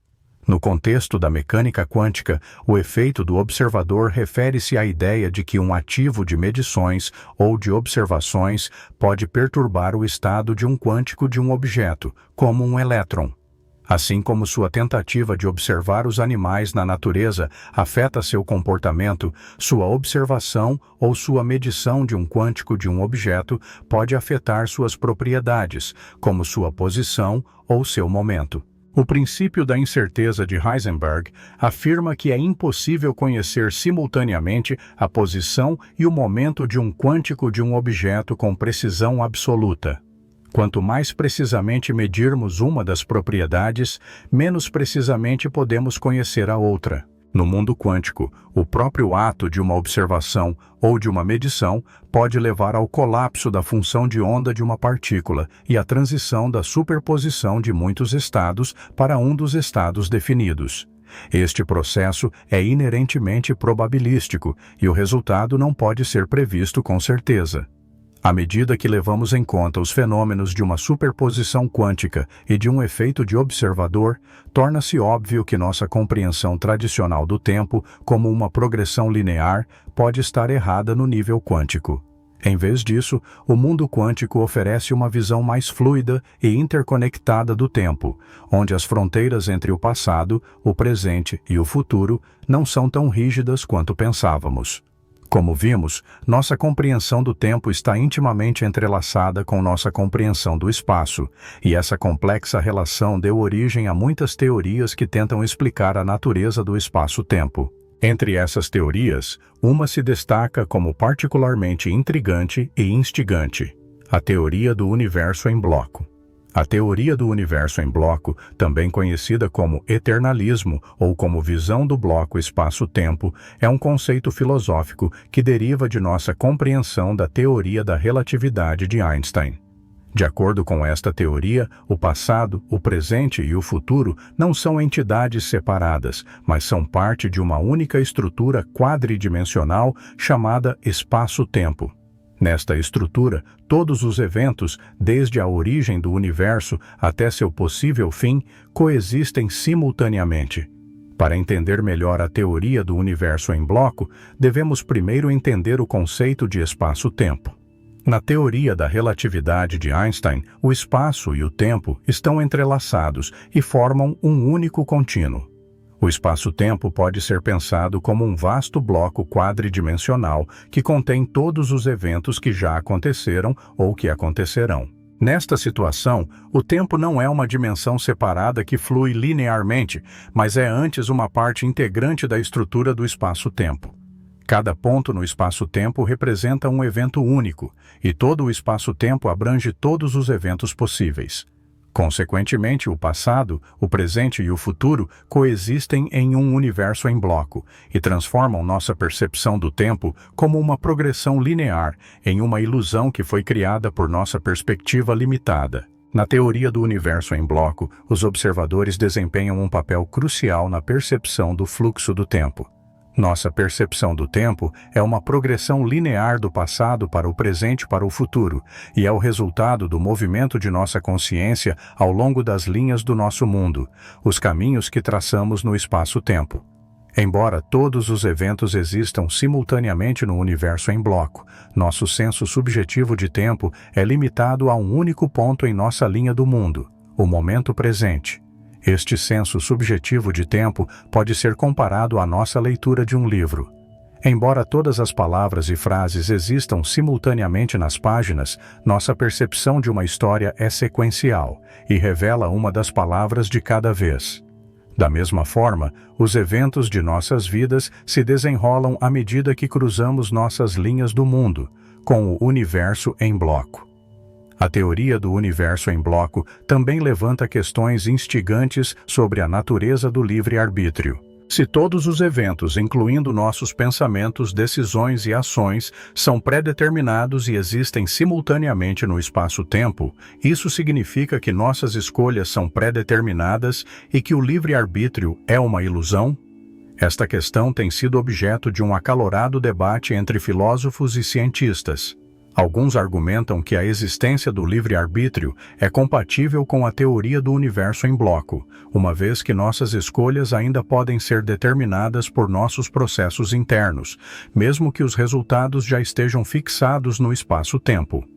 No contexto da mecânica quântica, o efeito do observador refere-se à ideia de que um ativo de medições ou de observações pode perturbar o estado de um quântico de um objeto, como um elétron. Assim como sua tentativa de observar os animais na natureza afeta seu comportamento, sua observação ou sua medição de um quântico de um objeto pode afetar suas propriedades, como sua posição ou seu momento. O princípio da incerteza de Heisenberg afirma que é impossível conhecer simultaneamente a posição e o momento de um quântico de um objeto com precisão absoluta. Quanto mais precisamente medirmos uma das propriedades, menos precisamente podemos conhecer a outra. No mundo quântico, o próprio ato de uma observação ou de uma medição pode levar ao colapso da função de onda de uma partícula e à transição da superposição de muitos estados para um dos estados definidos. Este processo é inerentemente probabilístico e o resultado não pode ser previsto com certeza. À medida que levamos em conta os fenômenos de uma superposição quântica e de um efeito de observador, torna-se óbvio que nossa compreensão tradicional do tempo, como uma progressão linear, pode estar errada no nível quântico. Em vez disso, o mundo quântico oferece uma visão mais fluida e interconectada do tempo, onde as fronteiras entre o passado, o presente e o futuro não são tão rígidas quanto pensávamos. Como vimos, nossa compreensão do tempo está intimamente entrelaçada com nossa compreensão do espaço, e essa complexa relação deu origem a muitas teorias que tentam explicar a natureza do espaço-tempo. Entre essas teorias, uma se destaca como particularmente intrigante e instigante: a teoria do universo em bloco. A teoria do universo em bloco, também conhecida como eternalismo ou como visão do bloco espaço-tempo, é um conceito filosófico que deriva de nossa compreensão da teoria da relatividade de Einstein. De acordo com esta teoria, o passado, o presente e o futuro não são entidades separadas, mas são parte de uma única estrutura quadridimensional chamada espaço-tempo. Nesta estrutura, todos os eventos, desde a origem do universo até seu possível fim, coexistem simultaneamente. Para entender melhor a teoria do universo em bloco, devemos primeiro entender o conceito de espaço-tempo. Na teoria da relatividade de Einstein, o espaço e o tempo estão entrelaçados e formam um único contínuo. O espaço-tempo pode ser pensado como um vasto bloco quadridimensional que contém todos os eventos que já aconteceram ou que acontecerão. Nesta situação, o tempo não é uma dimensão separada que flui linearmente, mas é antes uma parte integrante da estrutura do espaço-tempo. Cada ponto no espaço-tempo representa um evento único, e todo o espaço-tempo abrange todos os eventos possíveis. Consequentemente, o passado, o presente e o futuro coexistem em um universo em bloco e transformam nossa percepção do tempo como uma progressão linear em uma ilusão que foi criada por nossa perspectiva limitada. Na teoria do universo em bloco, os observadores desempenham um papel crucial na percepção do fluxo do tempo. Nossa percepção do tempo é uma progressão linear do passado para o presente para o futuro, e é o resultado do movimento de nossa consciência ao longo das linhas do nosso mundo, os caminhos que traçamos no espaço-tempo. Embora todos os eventos existam simultaneamente no universo em bloco, nosso senso subjetivo de tempo é limitado a um único ponto em nossa linha do mundo, o momento presente. Este senso subjetivo de tempo pode ser comparado à nossa leitura de um livro. Embora todas as palavras e frases existam simultaneamente nas páginas, nossa percepção de uma história é sequencial e revela uma das palavras de cada vez. Da mesma forma, os eventos de nossas vidas se desenrolam à medida que cruzamos nossas linhas do mundo, com o universo em bloco. A teoria do universo em bloco também levanta questões instigantes sobre a natureza do livre-arbítrio. Se todos os eventos, incluindo nossos pensamentos, decisões e ações, são pré-determinados e existem simultaneamente no espaço-tempo, isso significa que nossas escolhas são pré-determinadas e que o livre-arbítrio é uma ilusão? Esta questão tem sido objeto de um acalorado debate entre filósofos e cientistas. Alguns argumentam que a existência do livre-arbítrio é compatível com a teoria do universo em bloco, uma vez que nossas escolhas ainda podem ser determinadas por nossos processos internos, mesmo que os resultados já estejam fixados no espaço-tempo.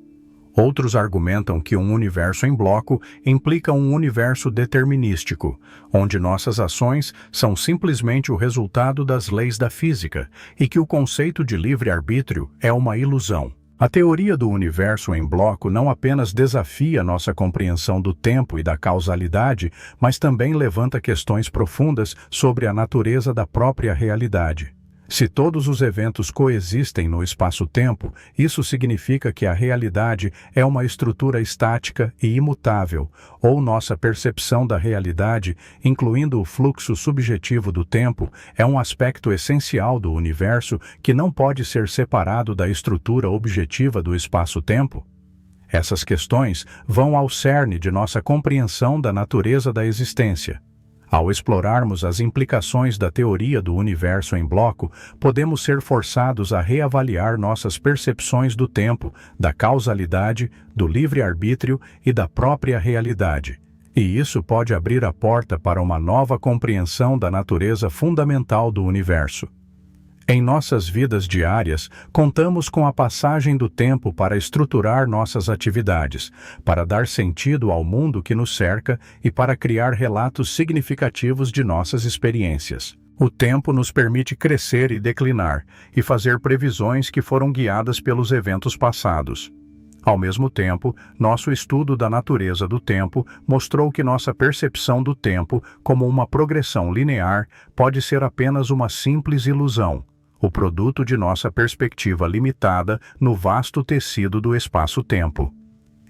Outros argumentam que um universo em bloco implica um universo determinístico, onde nossas ações são simplesmente o resultado das leis da física e que o conceito de livre-arbítrio é uma ilusão. A teoria do universo em bloco não apenas desafia nossa compreensão do tempo e da causalidade, mas também levanta questões profundas sobre a natureza da própria realidade. Se todos os eventos coexistem no espaço-tempo, isso significa que a realidade é uma estrutura estática e imutável, ou nossa percepção da realidade, incluindo o fluxo subjetivo do tempo, é um aspecto essencial do universo que não pode ser separado da estrutura objetiva do espaço-tempo? Essas questões vão ao cerne de nossa compreensão da natureza da existência. Ao explorarmos as implicações da teoria do universo em bloco, podemos ser forçados a reavaliar nossas percepções do tempo, da causalidade, do livre-arbítrio e da própria realidade. E isso pode abrir a porta para uma nova compreensão da natureza fundamental do universo. Em nossas vidas diárias, contamos com a passagem do tempo para estruturar nossas atividades, para dar sentido ao mundo que nos cerca e para criar relatos significativos de nossas experiências. O tempo nos permite crescer e declinar, e fazer previsões que foram guiadas pelos eventos passados. Ao mesmo tempo, nosso estudo da natureza do tempo mostrou que nossa percepção do tempo como uma progressão linear pode ser apenas uma simples ilusão, o produto de nossa perspectiva limitada no vasto tecido do espaço-tempo.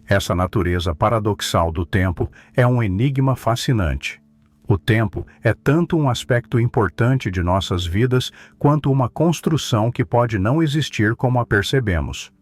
Essa natureza paradoxal do tempo é um enigma fascinante. O tempo é tanto um aspecto importante de nossas vidas quanto uma construção que pode não existir como a percebemos.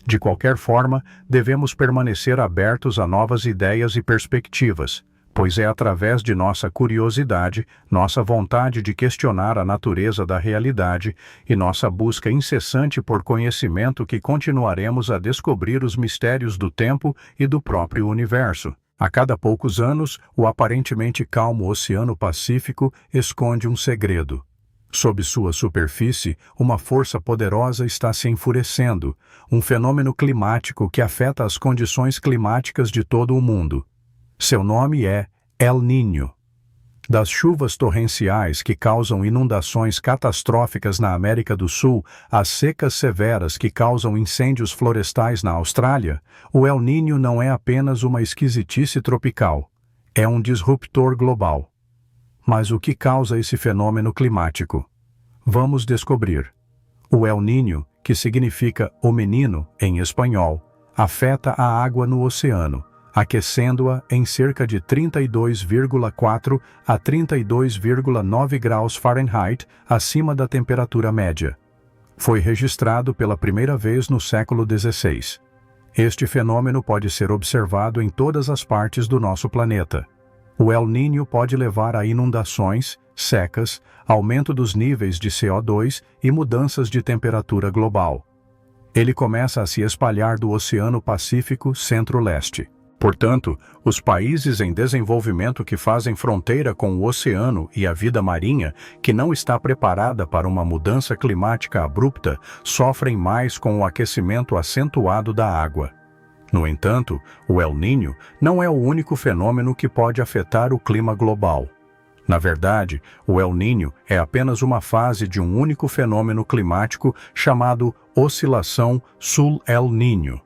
De qualquer forma, devemos permanecer abertos a novas ideias e perspectivas, pois é através de nossa curiosidade, nossa vontade de questionar a natureza da realidade e nossa busca incessante por conhecimento que continuaremos a descobrir os mistérios do tempo e do próprio universo. A cada poucos anos, o aparentemente calmo Oceano Pacífico esconde um segredo. Sob sua superfície, uma força poderosa está se enfurecendo, um fenômeno climático que afeta as condições climáticas de todo o mundo. Seu nome é El Niño. Das chuvas torrenciais que causam inundações catastróficas na América do Sul às secas severas que causam incêndios florestais na Austrália, o El Niño não é apenas uma esquisitice tropical, é um disruptor global. Mas o que causa esse fenômeno climático? Vamos descobrir. O El Niño, que significa o menino em espanhol, afeta a água no oceano, aquecendo-a em cerca de 32,4 a 32,9 graus Fahrenheit acima da temperatura média. Foi registrado pela primeira vez no século XVI. Este fenômeno pode ser observado em todas as partes do nosso planeta. O El Niño pode levar a inundações, secas, aumento dos níveis de CO2 e mudanças de temperatura global. Ele começa a se espalhar do Oceano Pacífico Centro-Leste. Portanto, os países em desenvolvimento que fazem fronteira com o oceano e a vida marinha, que não está preparada para uma mudança climática abrupta, sofrem mais com o aquecimento acentuado da água. No entanto, o El Niño não é o único fenômeno que pode afetar o clima global. Na verdade, o El Niño é apenas uma fase de um único fenômeno climático chamado oscilação Sul-El Niño.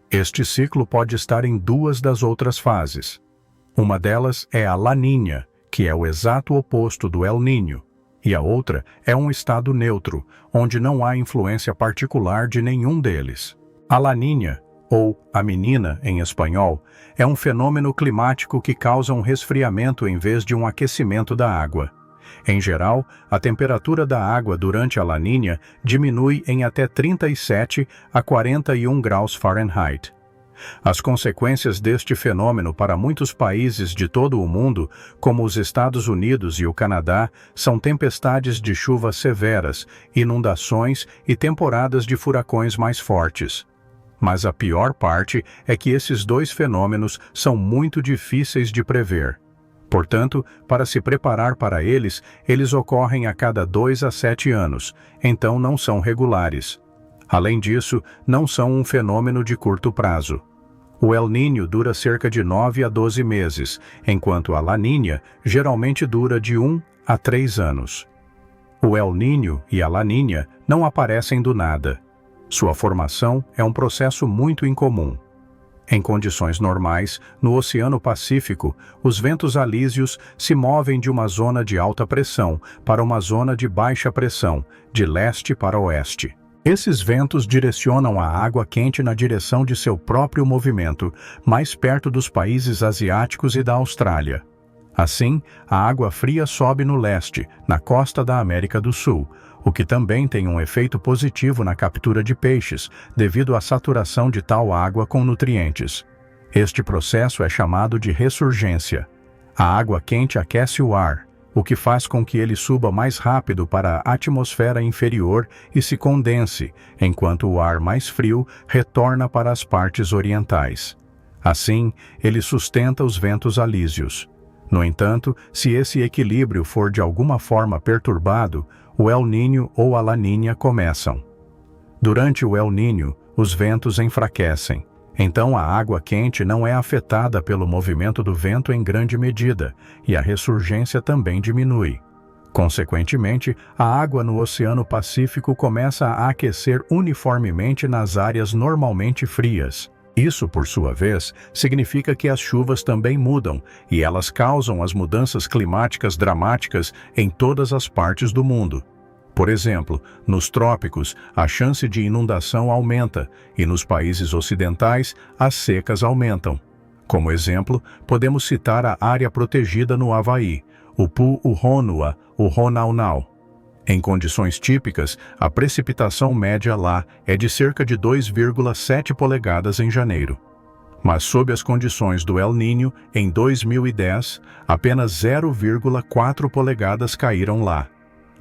Este ciclo pode estar em duas das outras fases. Uma delas é a La Niña, que é o exato oposto do El Niño, e a outra é um estado neutro, onde não há influência particular de nenhum deles. A La Niña, ou a menina em espanhol, é um fenômeno climático que causa um resfriamento em vez de um aquecimento da água. Em geral, a temperatura da água durante a La Niña diminui em até 37 a 41 graus Fahrenheit. As consequências deste fenômeno para muitos países de todo o mundo, como os Estados Unidos e o Canadá, são tempestades de chuvas severas, inundações e temporadas de furacões mais fortes. Mas a pior parte é que esses dois fenômenos são muito difíceis de prever. Portanto, para se preparar para eles, eles ocorrem a cada 2 a 7 anos, então não são regulares. Além disso, não são um fenômeno de curto prazo. O El Niño dura cerca de 9 a 12 meses, enquanto a La Niña geralmente dura de 1 a 3 anos. O El Niño e a La Niña não aparecem do nada. Sua formação é um processo muito incomum. Em condições normais, no Oceano Pacífico, os ventos alísios se movem de uma zona de alta pressão para uma zona de baixa pressão, de leste para oeste. Esses ventos direcionam a água quente na direção de seu próprio movimento, mais perto dos países asiáticos e da Austrália. Assim, a água fria sobe no leste, na costa da América do Sul, o que também tem um efeito positivo na captura de peixes, devido à saturação de tal água com nutrientes. Este processo é chamado de ressurgência. A água quente aquece o ar, o que faz com que ele suba mais rápido para a atmosfera inferior e se condense, enquanto o ar mais frio retorna para as partes orientais. Assim, ele sustenta os ventos alísios. No entanto, se esse equilíbrio for de alguma forma perturbado, o El Niño ou a La Niña começam. Durante o El Niño, os ventos enfraquecem. Então a água quente não é afetada pelo movimento do vento em grande medida, e a ressurgência também diminui. Consequentemente, a água no Oceano Pacífico começa a aquecer uniformemente nas áreas normalmente frias. Isso, por sua vez, significa que as chuvas também mudam, e elas causam as mudanças climáticas dramáticas em todas as partes do mundo. Por exemplo, nos trópicos, a chance de inundação aumenta, e nos países ocidentais, as secas aumentam. Como exemplo, podemos citar a área protegida no Havaí, o Pu-Uhonua, o Honaunau. Em condições típicas, a precipitação média lá é de cerca de 2,7 polegadas em janeiro. Mas sob as condições do El Niño, em 2010, apenas 0,4 polegadas caíram lá.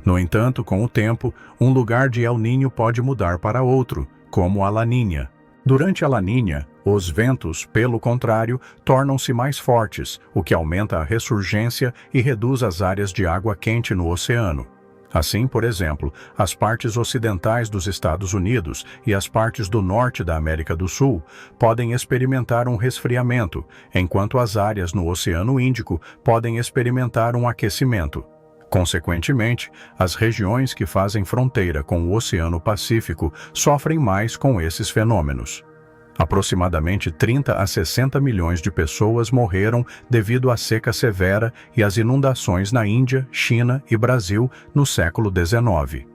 No entanto, com o tempo, um lugar de El Niño pode mudar para outro, como a La Niña. Durante a La Niña, os ventos, pelo contrário, tornam-se mais fortes, o que aumenta a ressurgência e reduz as áreas de água quente no oceano. Assim, por exemplo, as partes ocidentais dos Estados Unidos e as partes do norte da América do Sul podem experimentar um resfriamento, enquanto as áreas no Oceano Índico podem experimentar um aquecimento. Consequentemente, as regiões que fazem fronteira com o Oceano Pacífico sofrem mais com esses fenômenos. Aproximadamente 30 a 60 milhões de pessoas morreram devido à seca severa e às inundações na Índia, China e Brasil no século XIX.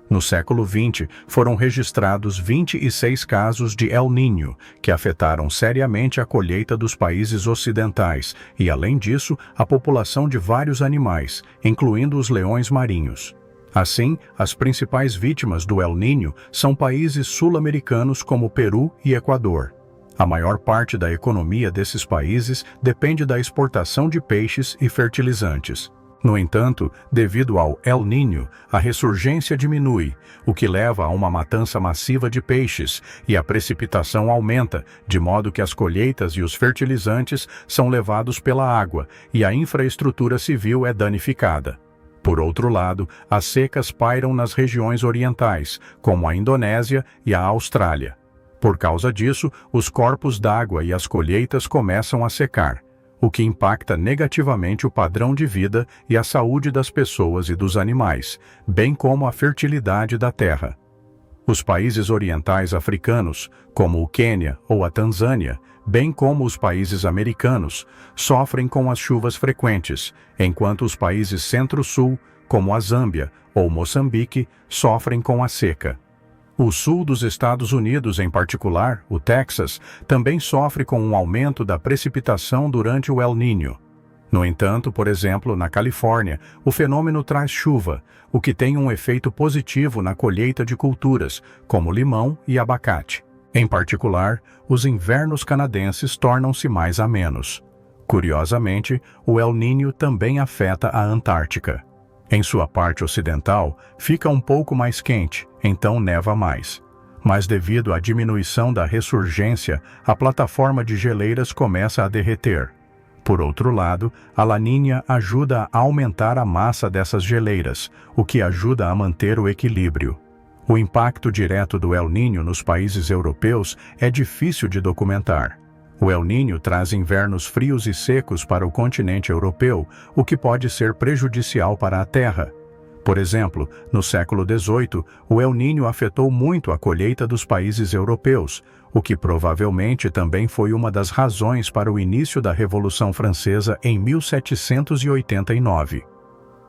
No século XX, foram registrados 26 casos de El Niño, que afetaram seriamente a colheita dos países ocidentais e, além disso, a população de vários animais, incluindo os leões marinhos. Assim, as principais vítimas do El Niño são países sul-americanos como Peru e Equador. A maior parte da economia desses países depende da exportação de peixes e fertilizantes. No entanto, devido ao El Niño, a ressurgência diminui, o que leva a uma matança massiva de peixes, e a precipitação aumenta, de modo que as colheitas e os fertilizantes são levados pela água e a infraestrutura civil é danificada. Por outro lado, as secas pairam nas regiões orientais, como a Indonésia e a Austrália. Por causa disso, os corpos d'água e as colheitas começam a secar, o que impacta negativamente o padrão de vida e a saúde das pessoas e dos animais, bem como a fertilidade da terra. Os países orientais africanos, como o Quênia ou a Tanzânia, bem como os países americanos, sofrem com as chuvas frequentes, enquanto os países centro-sul, como a Zâmbia ou Moçambique, sofrem com a seca. O sul dos Estados Unidos, em particular, o Texas, também sofre com um aumento da precipitação durante o El Niño. No entanto, por exemplo, na Califórnia, o fenômeno traz chuva, o que tem um efeito positivo na colheita de culturas, como limão e abacate. Em particular, os invernos canadenses tornam-se mais amenos. Curiosamente, o El Niño também afeta a Antártica. Em sua parte ocidental, fica um pouco mais quente, então neva mais. Mas devido à diminuição da ressurgência, a plataforma de geleiras começa a derreter. Por outro lado, a Laninha ajuda a aumentar a massa dessas geleiras, o que ajuda a manter o equilíbrio. O impacto direto do El Niño nos países europeus é difícil de documentar. O El Niño traz invernos frios e secos para o continente europeu, o que pode ser prejudicial para a terra. Por exemplo, no século XVIII, o El Niño afetou muito a colheita dos países europeus, o que provavelmente também foi uma das razões para o início da Revolução Francesa em 1789.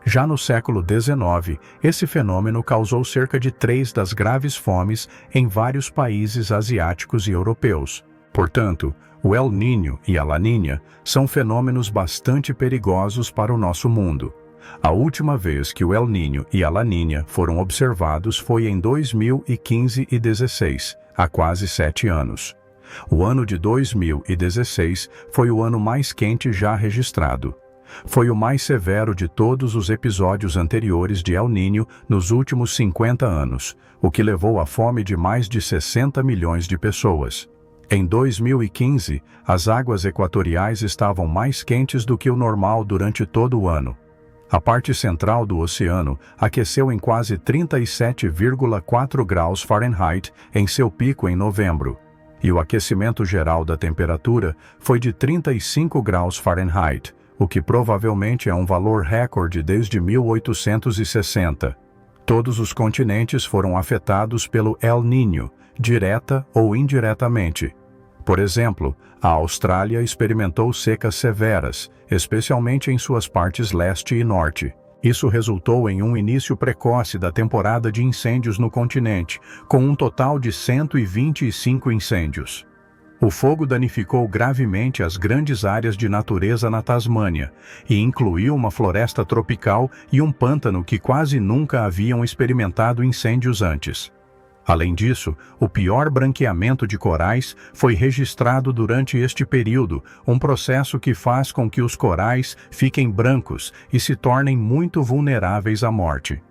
Já no século XIX, esse fenômeno causou cerca de 3 das graves fomes em vários países asiáticos e europeus. Portanto, o El Niño e a Laninha são fenômenos bastante perigosos para o nosso mundo. A última vez que o El Niño e a Laninha foram observados foi em 2015 e 16, há quase 7 anos. O ano de 2016 foi o ano mais quente já registrado. Foi o mais severo de todos os episódios anteriores de El Niño nos últimos 50 anos, o que levou à fome de mais de 60 milhões de pessoas. Em 2015, as águas equatoriais estavam mais quentes do que o normal durante todo o ano. A parte central do oceano aqueceu em quase 37,4 graus Fahrenheit em seu pico em novembro, e o aquecimento geral da temperatura foi de 35 graus Fahrenheit, o que provavelmente é um valor recorde desde 1860. Todos os continentes foram afetados pelo El Niño, direta ou indiretamente. Por exemplo, a Austrália experimentou secas severas, especialmente em suas partes leste e norte. Isso resultou em um início precoce da temporada de incêndios no continente, com um total de 125 incêndios. O fogo danificou gravemente as grandes áreas de natureza na Tasmânia e incluiu uma floresta tropical e um pântano que quase nunca haviam experimentado incêndios antes. Além disso, o pior branqueamento de corais foi registrado durante este período, um processo que faz com que os corais fiquem brancos e se tornem muito vulneráveis à morte.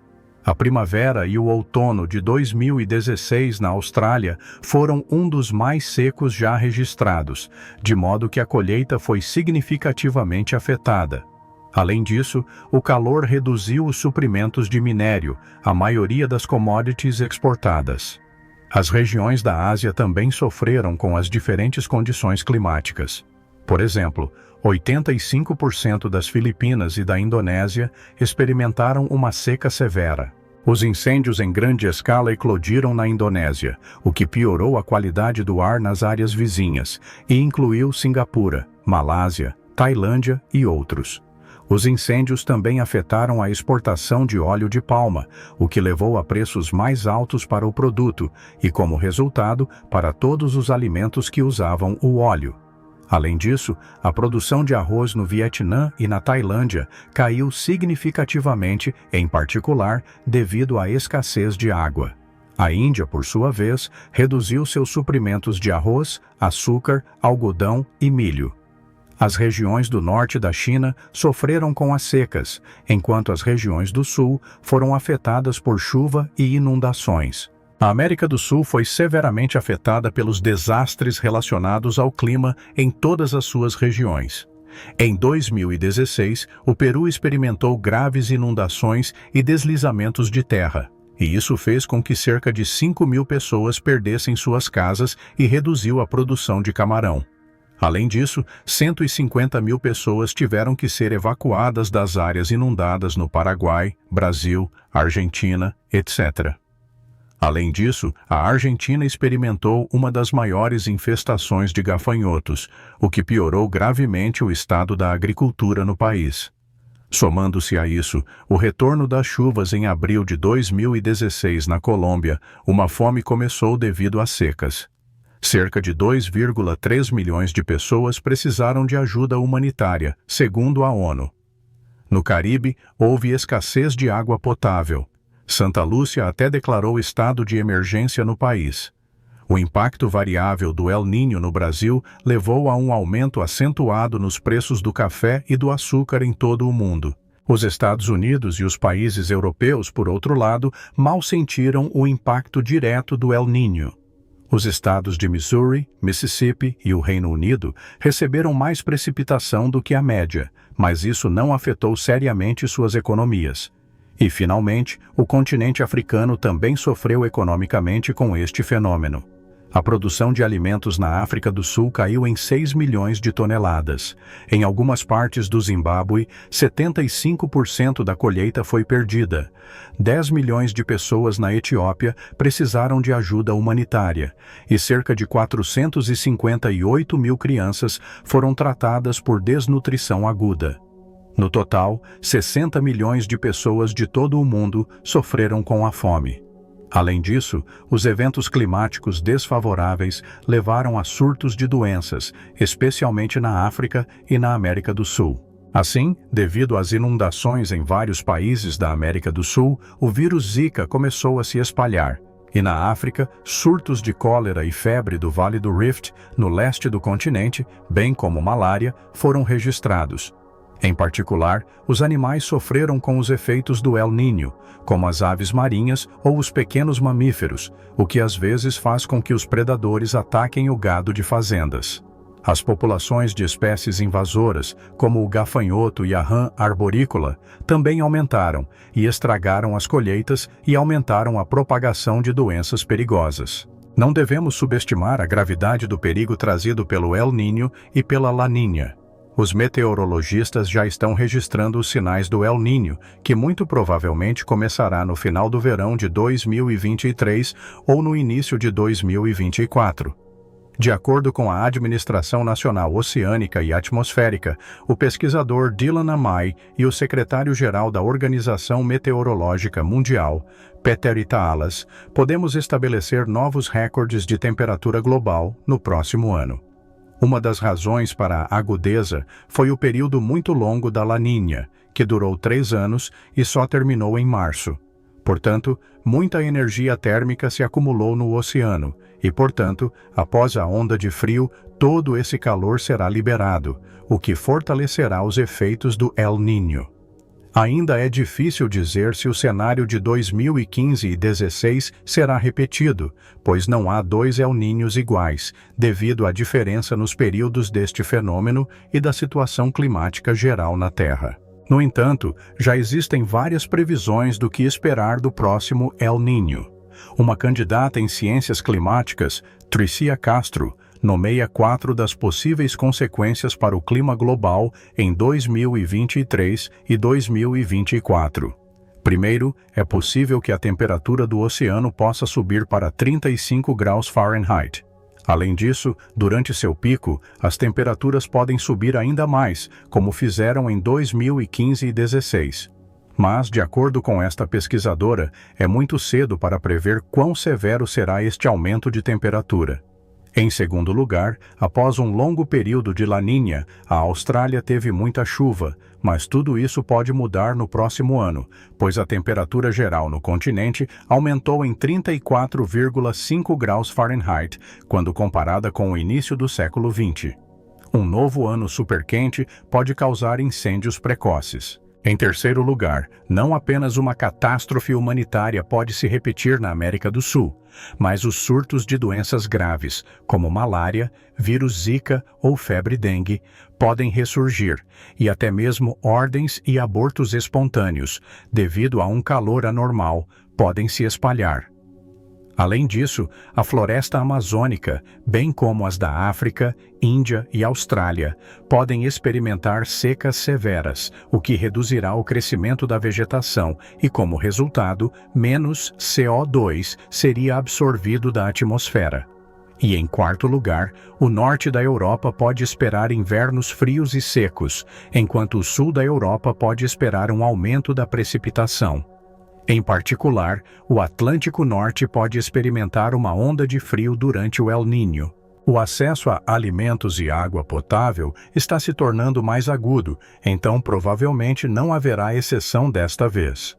A primavera e o outono de 2016 na Austrália foram um dos mais secos já registrados, de modo que a colheita foi significativamente afetada. Além disso, o calor reduziu os suprimentos de minério, a maioria das commodities exportadas. As regiões da Ásia também sofreram com as diferentes condições climáticas. Por exemplo, 85% das Filipinas e da Indonésia experimentaram uma seca severa. Os incêndios em grande escala eclodiram na Indonésia, o que piorou a qualidade do ar nas áreas vizinhas, e incluiu Singapura, Malásia, Tailândia e outros. Os incêndios também afetaram a exportação de óleo de palma, o que levou a preços mais altos para o produto e, como resultado, para todos os alimentos que usavam o óleo. Além disso, a produção de arroz no Vietnã e na Tailândia caiu significativamente, em particular, devido à escassez de água. A Índia, por sua vez, reduziu seus suprimentos de arroz, açúcar, algodão e milho. As regiões do norte da China sofreram com as secas, enquanto as regiões do sul foram afetadas por chuva e inundações. A América do Sul foi severamente afetada pelos desastres relacionados ao clima em todas as suas regiões. Em 2016, o Peru experimentou graves inundações e deslizamentos de terra, e isso fez com que cerca de 5.000 pessoas perdessem suas casas e reduziu a produção de camarão. Além disso, 150.000 pessoas tiveram que ser evacuadas das áreas inundadas no Paraguai, Brasil, Argentina, etc. Além disso, a Argentina experimentou uma das maiores infestações de gafanhotos, o que piorou gravemente o estado da agricultura no país. Somando-se a isso, o retorno das chuvas em abril de 2016 na Colômbia, uma fome começou devido às secas. Cerca de 2,3 milhões de pessoas precisaram de ajuda humanitária, segundo a ONU. No Caribe, houve escassez de água potável. Santa Lúcia até declarou estado de emergência no país. O impacto variável do El Niño no Brasil levou a um aumento acentuado nos preços do café e do açúcar em todo o mundo. Os Estados Unidos e os países europeus, por outro lado, mal sentiram o impacto direto do El Niño. Os estados de Missouri, Mississippi e o Reino Unido receberam mais precipitação do que a média, mas isso não afetou seriamente suas economias. E, finalmente, o continente africano também sofreu economicamente com este fenômeno. A produção de alimentos na África do Sul caiu em 6 milhões de toneladas. Em algumas partes do Zimbábue, 75% da colheita foi perdida. 10 milhões de pessoas na Etiópia precisaram de ajuda humanitária, e cerca de 458 mil crianças foram tratadas por desnutrição aguda. No total, 60 milhões de pessoas de todo o mundo sofreram com a fome. Além disso, os eventos climáticos desfavoráveis levaram a surtos de doenças, especialmente na África e na América do Sul. Assim, devido às inundações em vários países da América do Sul, o vírus Zika começou a se espalhar. E na África, surtos de cólera e febre do Vale do Rift, no leste do continente, bem como malária, foram registrados. Em particular, os animais sofreram com os efeitos do El Niño, como as aves marinhas ou os pequenos mamíferos, o que às vezes faz com que os predadores ataquem o gado de fazendas. As populações de espécies invasoras, como o gafanhoto e a rã arborícola, também aumentaram e estragaram as colheitas e aumentaram a propagação de doenças perigosas. Não devemos subestimar a gravidade do perigo trazido pelo El Niño e pela Laninha. Os meteorologistas já estão registrando os sinais do El Niño, que muito provavelmente começará no final do verão de 2023 ou no início de 2024. De acordo com a Administração Nacional Oceânica e Atmosférica, o pesquisador Dylan Amai e o secretário-geral da Organização Meteorológica Mundial, Peter Italas, podemos estabelecer novos recordes de temperatura global no próximo ano. Uma das razões para a agudeza foi o período muito longo da Laninha, que durou 3 anos e só terminou em março. Portanto, muita energia térmica se acumulou no oceano e, portanto, após a onda de frio, todo esse calor será liberado, o que fortalecerá os efeitos do El Niño. Ainda é difícil dizer se o cenário de 2015 e 2016 será repetido, pois não há 2 El Niños iguais, devido à diferença nos períodos deste fenômeno e da situação climática geral na Terra. No entanto, já existem várias previsões do que esperar do próximo El Niño. Uma candidata em ciências climáticas, Tricia Castro, nomeia 4 das possíveis consequências para o clima global em 2023 e 2024. Primeiro, é possível que a temperatura do oceano possa subir para 35 graus Fahrenheit. Além disso, durante seu pico, as temperaturas podem subir ainda mais, como fizeram em 2015 e 2016. Mas, de acordo com esta pesquisadora, é muito cedo para prever quão severo será este aumento de temperatura. Em segundo lugar, após um longo período de La Niña, a Austrália teve muita chuva, mas tudo isso pode mudar no próximo ano, pois a temperatura geral no continente aumentou em 34,5 graus Fahrenheit, quando comparada com o início do século XX. Um novo ano superquente pode causar incêndios precoces. Em terceiro lugar, não apenas uma catástrofe humanitária pode se repetir na América do Sul, mas os surtos de doenças graves, como malária, vírus Zika ou febre dengue, podem ressurgir, e até mesmo ordens e abortos espontâneos, devido a um calor anormal, podem se espalhar. Além disso, a floresta amazônica, bem como as da África, Índia e Austrália, podem experimentar secas severas, o que reduzirá o crescimento da vegetação e, como resultado, menos CO2 seria absorvido da atmosfera. E, em quarto lugar, o norte da Europa pode esperar invernos frios e secos, enquanto o sul da Europa pode esperar um aumento da precipitação. Em particular, o Atlântico Norte pode experimentar uma onda de frio durante o El Niño. O acesso a alimentos e água potável está se tornando mais agudo, então provavelmente não haverá exceção desta vez.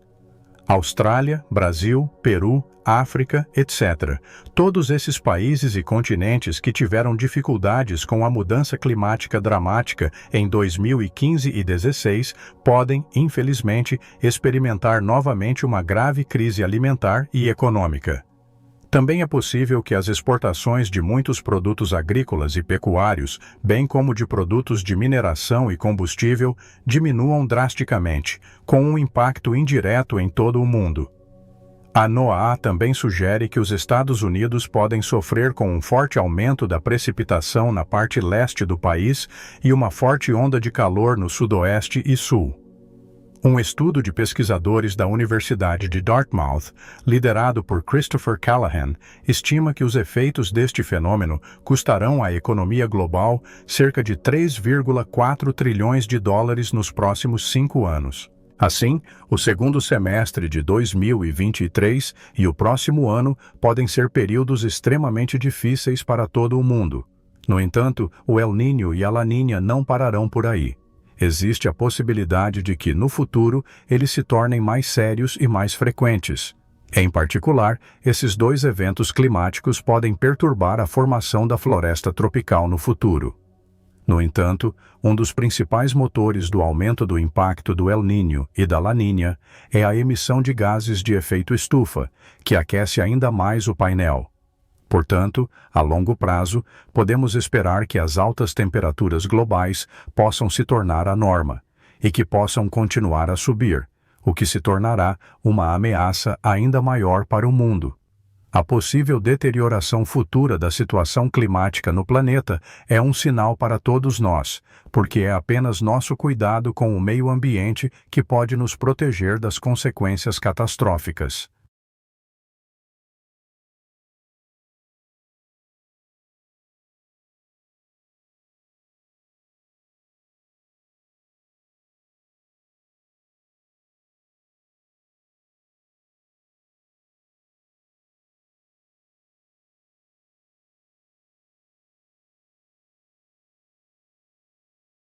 Austrália, Brasil, Peru, África, etc. Todos esses países e continentes que tiveram dificuldades com a mudança climática dramática em 2015 e 2016 podem, infelizmente, experimentar novamente uma grave crise alimentar e econômica. Também é possível que as exportações de muitos produtos agrícolas e pecuários, bem como de produtos de mineração e combustível, diminuam drasticamente, com um impacto indireto em todo o mundo. A NOAA também sugere que os Estados Unidos podem sofrer com um forte aumento da precipitação na parte leste do país e uma forte onda de calor no sudoeste e sul. Um estudo de pesquisadores da Universidade de Dartmouth, liderado por Christopher Callahan, estima que os efeitos deste fenômeno custarão à economia global cerca de 3,4 trilhões de dólares nos próximos 5 anos. Assim, o segundo semestre de 2023 e o próximo ano podem ser períodos extremamente difíceis para todo o mundo. No entanto, o El Niño e a La Niña não pararão por aí. Existe a possibilidade de que, no futuro, eles se tornem mais sérios e mais frequentes. Em particular, esses dois eventos climáticos podem perturbar a formação da floresta tropical no futuro. No entanto, um dos principais motores do aumento do impacto do El Niño e da La Niña é a emissão de gases de efeito estufa, que aquece ainda mais o painel. Portanto, a longo prazo, podemos esperar que as altas temperaturas globais possam se tornar a norma, e que possam continuar a subir, o que se tornará uma ameaça ainda maior para o mundo. A possível deterioração futura da situação climática no planeta é um sinal para todos nós, porque é apenas nosso cuidado com o meio ambiente que pode nos proteger das consequências catastróficas.